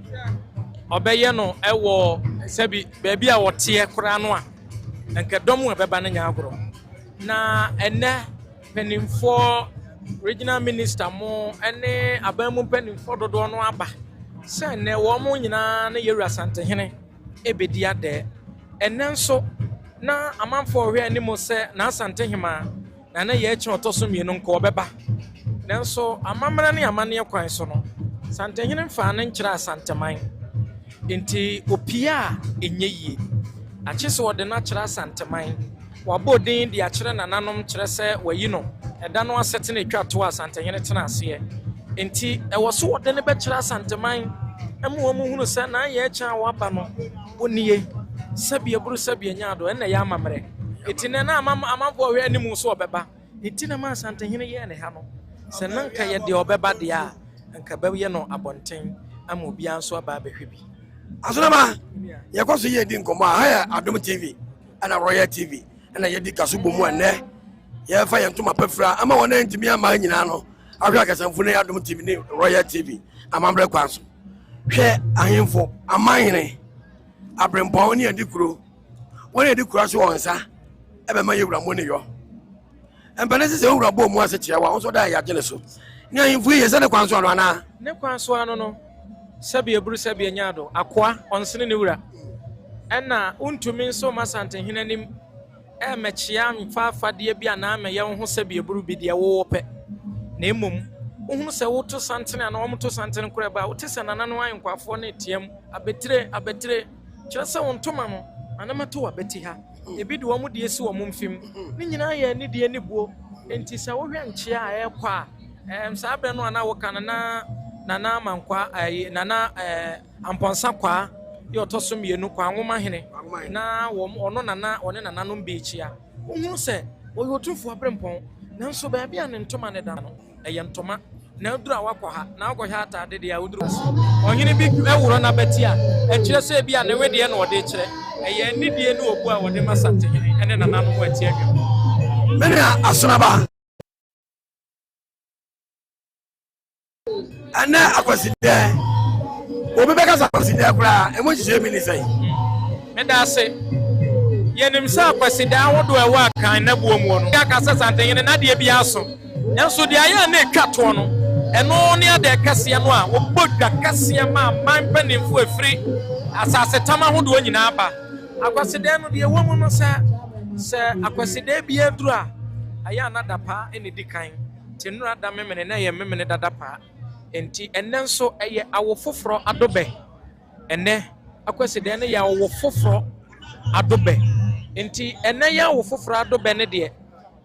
obeye no ewo sebi baabi a wote kura no a enka domu ebeba na nya agoro na enne penimfo regional minister mo ene abamu penimfo dodo no aba se ne wo mo nyina na yewura santehene ebedi ade enne nso na amanfo hwe animo se na santehema na ye echi otoso mienu nko obeba nanso amamra ne amane kwan so no santehene mfa ne nkyira santeman enti opia enye yie achese wode na kyira santeman wabodin de akyere nananom kyere se wayi no eda no asete na etwato asantehene tena ase enti ewo so wode ne be kyira santeman emu omu hunu se na ye echa waba no onie sabia buru sabia nyaado ena ya amamre enti ne na amamfo hwe animu so obeba enti na ma santehene ye ne ha no se nanka ye de obeba de a nka ba ye no abonten ama obi anso aba behwe bi asonama ye kwaso ye di nkomo ha ya Adum TV ana Royal TV ana ye di kasubo mu ane ye fa ye ntoma pafra ama wona ntimi ama nyina no ahwa kasamfu ne Adum TV ne Royal TV amamre kwaso hwe ahemfo amahene abrempon ne adikuro wona adikuro so wonsa ebe ma yewura mo ne yo empane se yewura bo mu ase kire wa won so da ya gele so ni ahemfo ye se ne kwanso ano ana ne kwanso ano no sabia buru sabia nyaado akwa onsene ne wura ena untumi nso masantehene nim mechia mfafa de bia na ama ye ho sabia buru bi de wo pe na emom ohunu se woto santene na omoto santene kura ba wotese nanano ankwafo na etiam abetire kire se wontoma no anamato wabeti ha ebi de wo mu de esi wo mfim ni nyina ye ni de ni buo enti se wo hwe nchia a ekwa sa abre no ana wo kanana nana mankwa nana amponsa kwa ye otoso mienu kwa nwoma hene na ono nana one nana no mbechia ohunu se wo yotufu abrempon nanso ba bia ne ntoma ne da no eye ntoma na udura wakwa ha na agwo ha atade de ya uduru ohene bi ewuro na betia ekire se bia ne wede na ode kire eye nidie ne obu a wode masante hene ene nana no watia gwe mena asonaba ana akwaside obi beka sa akwaside kura emoji mi ni sai me da se yenim sa akwaside awodo ewa kan na buo mu no ya ka sa sante hene na de bia so nanso de aya na etwato no eno ne ade kase no a obodwa kase ma manpanimfo afiri asase tama hodo nyina aba akwasede no de ewo mu no sa se akwaside bia duru a aya anada pa ene dikan tenura da memene na ye memene dada pa enti enne nso eye awo foforo adobe enne akwaside ne ya awo foforo adobe enti enne ya awo foforo adobe ne de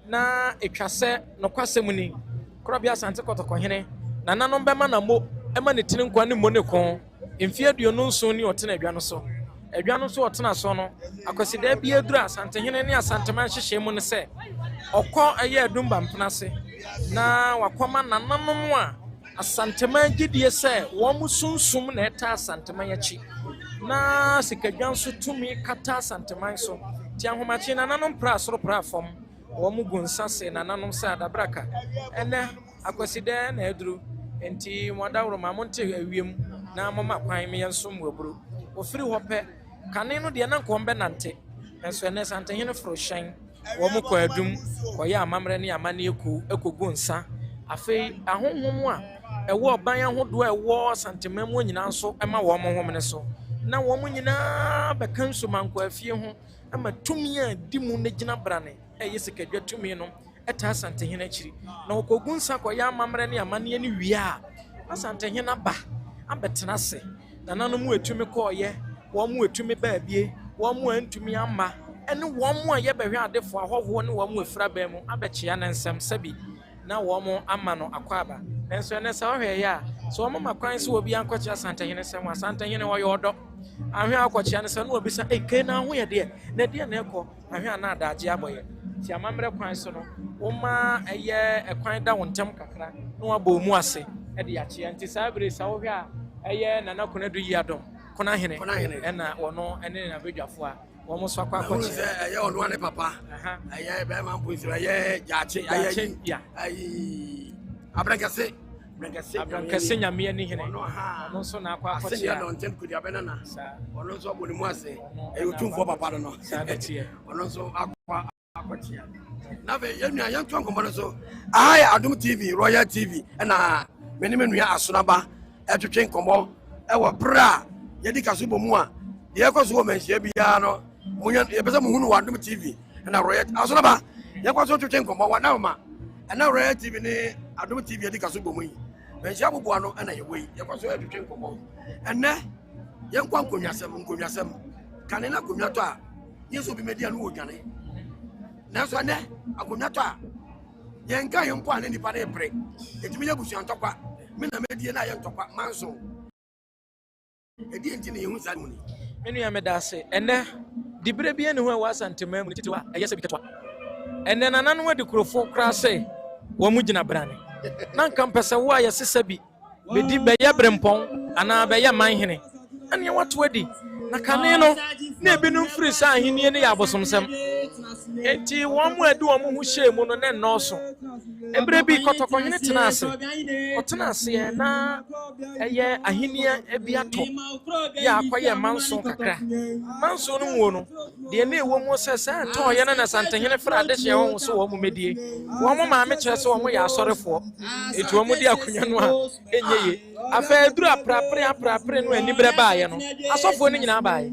na etwase no kwasem ni krobia sante kotokohene na nanom bema na mo ema ne tini nkwa ne mo ne kon emfi aduonu nso ni otena adwa no so adwa so otena so no akwasida bia duru asante hene ne asante man hyehye mu ne se okọ eye adumba mpenase na wakoma nananom a asante man gidie se wo mu sunsum na eta asante man yachi na sikadwan so tumi kata asante man so ti ahomachi nananom pra soro pra fom wo mu gunsase nananom se adabraka ene akwasida na eduru enti modawro ma monte awiem na mama kwan me yensom waburu ofiri hope kane no de na nkombe nante enso ene sante hene fro hyen wo mu kwa adum ko ya amamre ne amane ekogu nsa afei ahonhom a ewo ban ahodo ewo santema mu nyina nso ema wo mo hom ne so na wo mu nyina bekanso manko afie ho ama tumi a dimu ne gina brane yesikadwa tumi no eta sante hene akiri na okogu nsa ko ya amamre ne amane ne wie a asante hene ba abetena se na nanu etumi ko ye wo mu etumi ba bie wo mu antumi amma ene wo mu aye behwe adefo ahoho ne wo mu efra ba mu abechia na nsem sabi na wo mu amma no akwaba enso ene sa ohwe ya so wo makwan se obi ankochi asante hene sem asante hene wo yodo ahwe akochi ane se no obi sa eke na ho ye de na de na ekọ ahwe na adaje aboye ti amamre kwan so no wo ma eye ekwan da wontem kakra no abo mu ase e de achi anti sabre sa ohwe a eye nana konadu yi adom kona hene ena wono ene na bedwafo a wo mo so akwa kwachi eye ono ane papa eye be man puisi eye jache eye ya ai abrankase nyame ani hene ono so na akwa kwachi ya don tem kudi abenana ono so aboni mu ase eye otumfo papa no sa betie ono so akwa kwachi na be yenua yantu ankomo so ai Adom TV Royal TV na menimenu ya asonaba etwetwe nkomo ewo bra yedi kaso bomu a ye kwaso wo menhia bia no munya ye pese muhunu wa Adom TV na Royal asonaba ye kwaso twetwe nkomo wa na ma na Royal TV ni Adom TV yedi kaso bomu yi menhia bobo ano na ye wei ye kwaso twetwe nkomo enne ye nkwa nkonwasem kane na konwa to a yeso bi media no wo dwane na so ne akonwa to a ye nka ye mpo ane nipa na ebre etimi ye busu antokwa me na medie na ye ntokwa manso edi enti na yehu san muni menu ya medase ene dibre bia ne ho wa santema mu titiwa eyese biketwa ene nananu adi krofo krase wo mu gina brane na nkampese wo aye sesabi bedi beye brempon ana beye manhene ane wato adi na kane no na ebinum firi sa ahenie ne ya abosomsem enti wo mu adi wo mu hu hye mu no ne noso ebre bi kotokohene tenase otenase na eye ahenie ebiato ya akwaye manso kakra manso no wo no de na ewo mu sesa to ye na santehene fra de hye wo so wo mu medie wo mu ma me kire so wo mu ya asorefo enti wo mu di akonya no a enyeye afa eduru aprapre no anibre baaye no asofo ni nyina baaye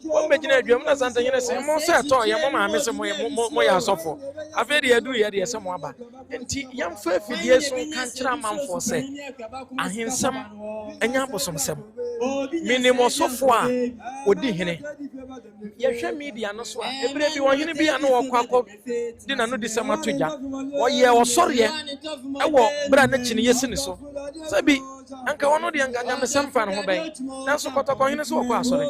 wo megina adwam na santehene se mo se to ye mo ma me se mo ya asofo afa de eduru ye de se mo aba enti yamfa fidie so kankyera manfo se ahensam anya bosomsem minimo sofo a odi hene yehwe media no so a ebre bi won hene bi ya no wakọ di na no di samatoja oye osoriye ewo bra na chini yesini so sabi anka wono di anga nya mesamfa no ho ben na so kotoko hene so wakọ asore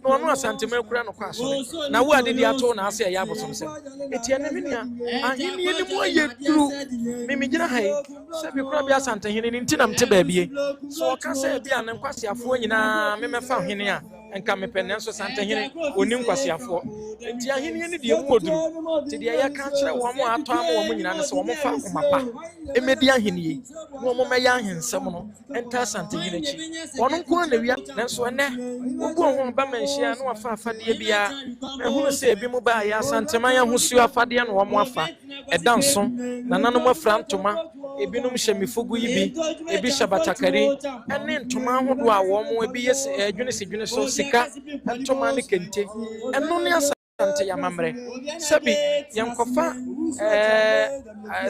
no wono asantema kura no kwa asore na wo ade di ato na ase ya bosomsem etie ne minia ahene ni mu aye duru mimi gina hai sabi kura bi asante hene ni ntina mte baabie so ka se bia ne nkwasiafo nyina memefa hene a enka mepene so sante hene oni nkwasiafo enti ahene ni de mu oduru ti de ya ka kire wo mo ato am wo mo nyina ne so wo mo fa komapa emedi ahene yi wo mo meya ahensem no enta sante hene chi wono nko na wia nanso ene obu ho ba manhia no afa afade bia ehunu se ebi mu ba ya sante man ya husu afade no wo mo afa edanso na nanom afra ntoma ebinum hyemifogu yibi ebi shabatakari ene ntoma ahodo a wo mo ebi yes adwene so sika ntoma ne kente eno ne ante yamamre sabi yankofa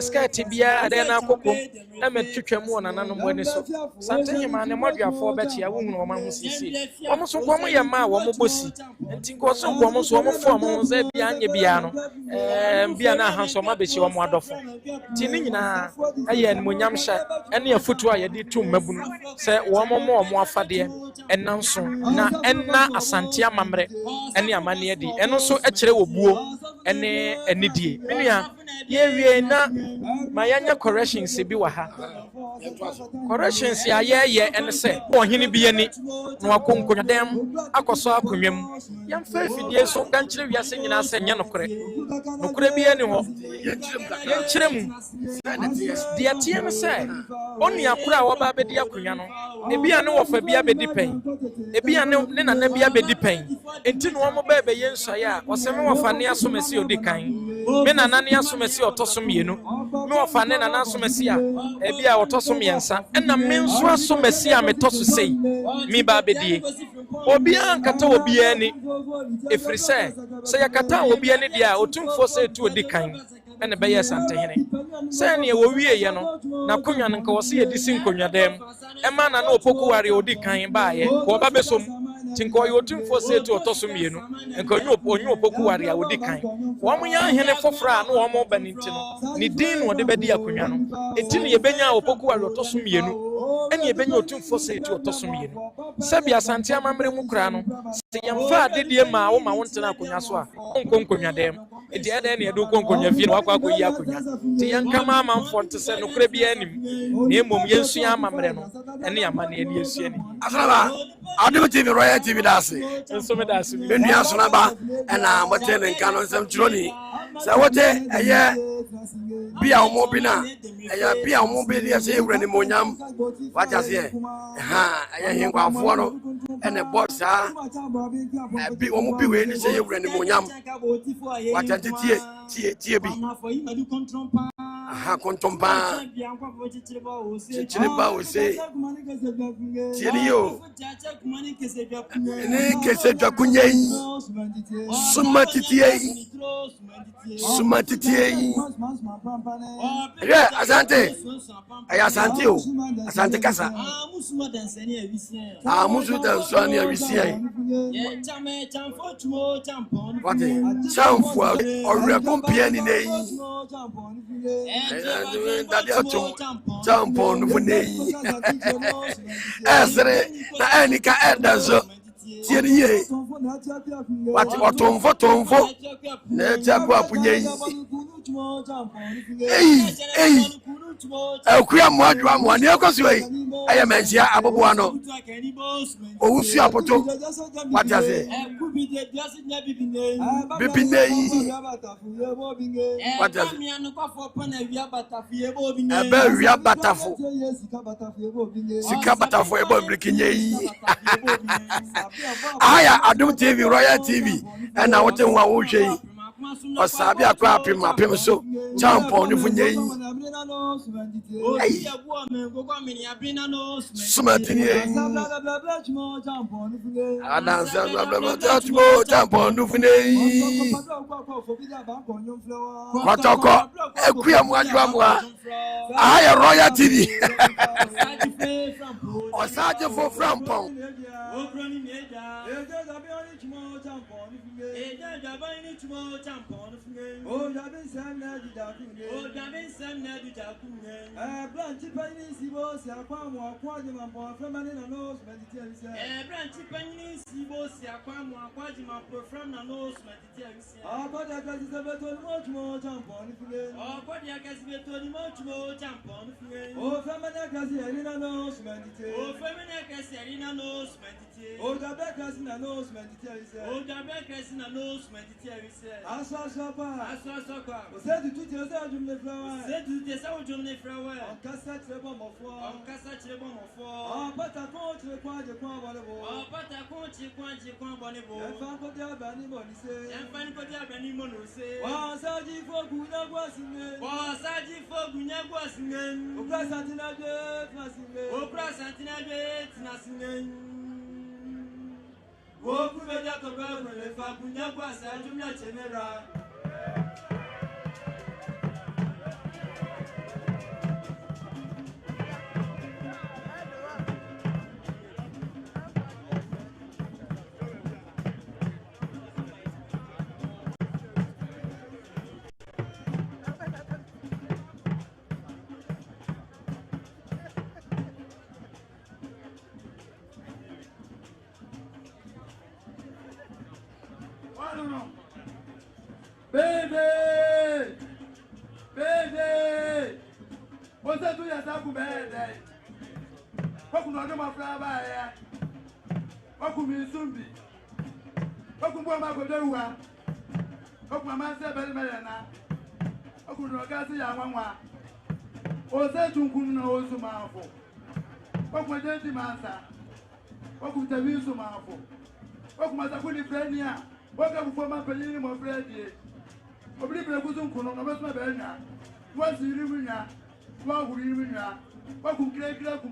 skirt bia de na kokko na metwetwa mu ona nanom wani so sante hima ne modwafo bechi ya wonu oma ho sisi omo so kwom ye ma wo mo bosi enti ko so kwom so omo fo omo ze bia anye bia no bia na hanso ma bechi wo mo adofo ti ni nyina aye ni monyam hye ene afutu a ye di tum mabunu se wo mo afade enanso na enna asante amamre ene amane adi eno so ekire wobuo ene enidie menua ye wie na mayanya corrections bi wa ha corrections ya ye ene se ohini bi ani na wakonkonwa dem akoso akonwam yamfa fidie so kankire wiase nyina se nya nokore bi ani ho yenkire mu dia tie no se oni akura wa ba bedi akonwa no ebi ane wo fa bia bedi pen ebi ane ne nana bia bedi pen enti no mo ba be yensuaye a woseme wo fa ne asomasi odikan me nana ne asomasi otosom yenu me wo fa ne nana asomasi a ebi a otosom yensa ena me nso asomasi a metoso sei mi ba bedie obi ankata obi ani efrise se yakata obi ani dia otumfo se tu odikan ene be yesante hene se ne wo wie ye no na konwa nka wo se yedisi nkonwa dem ema na na opoku ware odikan ba ye ko ba besom tinko yo tumfo se tu otosom yenu nka onyu opoku ware a odikan wo mo ya hene fofra na wo mo baninti no ni din no de bedi akonwa no enti ne yebenya opoku ware otosom yenu ene yebenya otumfo se tu otosom yenu sabi asante amamre mu kura no se yamfa adedie ma wo ma wontena akonwa so a onkonkonwa dem enti ede ne edo konkonwa fie no akwa yi akonwa ti yankama amanfo nte se no kura bia nim na emom yensu ya amamre no ene yamane ene yesu ani asaba Adum TV Royal TV dase enso me dase menua sonaba ena mote ne nka no nsem chironi se wote eye bia omo bi na eye bia omo bi de se ewura ni monyam wacha se eye hinkwafo no ene bossa bi omo bi we ni se ewura ni monyam wacha tie bi kontompa chichiriba ose tieniyo ne kese jakunye sumatitiye asante aya asante kasa musu dansani awisia wate chamfu ore kompia ni nei dadi atum tampon funei esre na enika edazo tieniye wati otomfo na jabu apunye akuya mwadwa mwani ekosiwe aya menjia abobo ano owusu apoto wati ase bibinei wati ase ebe wia batafo sika batafo ebo mlikinye yi aya Adum TV Royal TV ena wote nwa wo hwe yi osabi akwa apim so champon ni funye yi sumatini adanza bla champon ni funye yi kwatoko ekuya mwadwa mwa aya Royal TV osaje fo frampon Woku beja koba mwe fa kunya kwa sa jumya chenera. Baby! Baby! What's that to your taco bed? What could not do my flower? What could be soon be? What could my go do? What my man said, Belmana? What could not get the young one? What's that to Kuno so powerful? What my dirty master? What could the view so powerful? What must I put in friend here? What can for my penny more friend? Obli pregusun kuno na besma bena wasi riwinya wa guri riwinya wa ku kra ku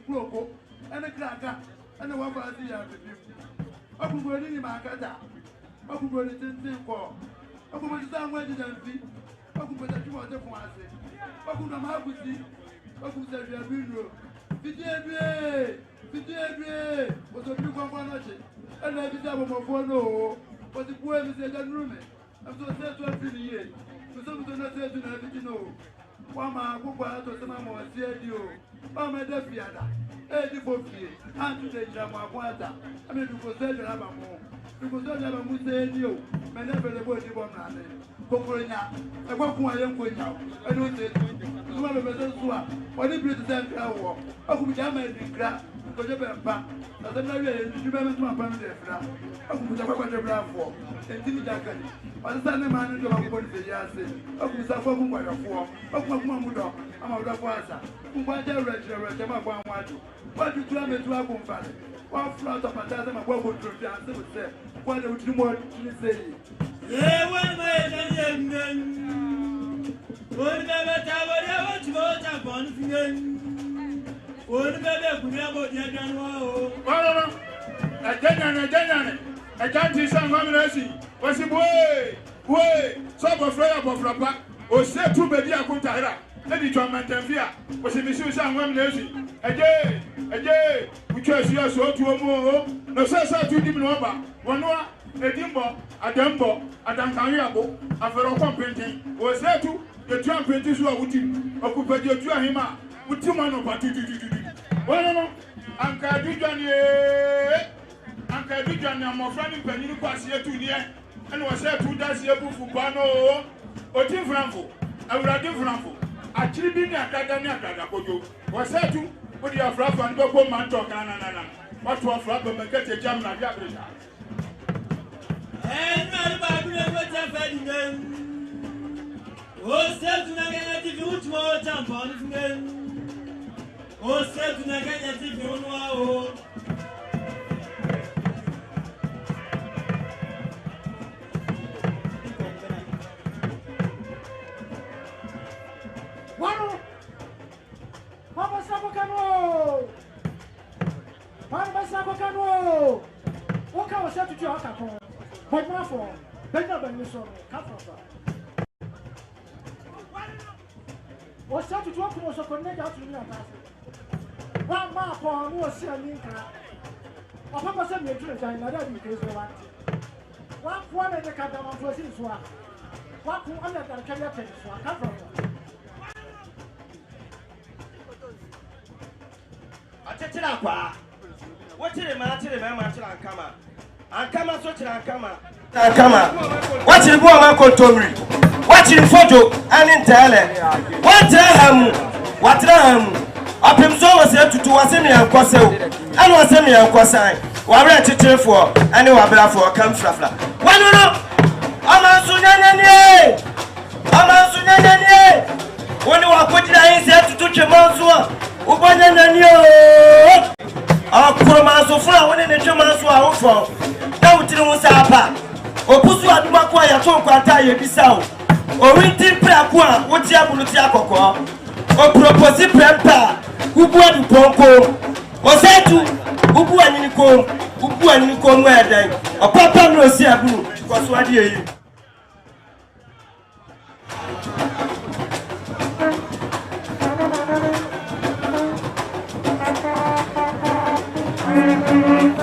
kloko ene kraka ene wa fa di ya bibi wa ku gori ni makata wa ku gori tintin ko wa ku mo ta nwa di janfi wa ku beta ju mo te fun ase wa ku na ma gusi wa ku se bia binro fidie o so bi kwa na che ene bi ta bo mo fo no o ti ku e mi se janru me I'm so sad to have been here. For some to not say to everything. Wama, Kupa, to some more, you. Mama, the Fiada, Eddie Bofi, and to the Jamaquata. I mean, to go sell the Ramamo. To go sell the Ramu said you, may never the body bomb. Pocorina, I walk my young queen now. I don't say, you have a better swap. What if you send a war? I could jam and grab. Because you're back. As I know you remember my family. I could have a brand for. And Timmy Jackson. By the time the man of the Yassi, of Mr. Fokum by the four, of Mamudo, I'm out of water. Who want to register my one water? What do you tell me to have one family? One float of a dozen of what would you answer would say? What would you want to say? Yeah, one man, one never tell you what upon one never could never get done. I can't see some women. What's the boy? Some of Freya Bofrapa, or say two baby Akuntara, Lady Tramantanvia, was a Miss Sam Women. Again, we chose your soul to a more, no sense to him over. One more, a dimbo, a dumbo, a dankariabo, a ferro painting, was there to the Trump paintings who are with him, or could put your Hima, with 2 months of Patu. Well, Uncle Dujan, Uncle Dujan, I'm a friend in Penny Pass here to the end. And was there 2 days here for Bano or Tim Franco. I would have given Franco. Actually, being a Academia Cadacojo was there to put your flap and go home and talk. What was flap and get a jam like that? And I was said to negative which more jump on them. Was said to negative one. Papa Sabocano! What I was said to you, but my for better than you saw. Was said to talk to us, connect out to me. One map for who was selling. Papa said, you're doing it because you want. One in the Cadam was his one. What who under the carrier tennis one come from? I what did the man tell him? I'm coming, so I'm coming. What's the woman called Tommy? What's the photo and in Thailand? What up him so was here to do a semi and Cosso and was semi and Cossine. What are you to for? And you are for a camp traveler. One no, I'm a Sunan. When you are putting in here to touch a mouse, Ubananya. Akuromanso funa wone ne dwomanso a wofo na wutiri wo sapa opusu adumako a yato kwanta ye bisawo o winti praku a woti abunu ti akoko o propose prempa ubu adu ponko o setu ubu anini kom mu ɛdan ɔpapa no osi abunu kɔso ade yi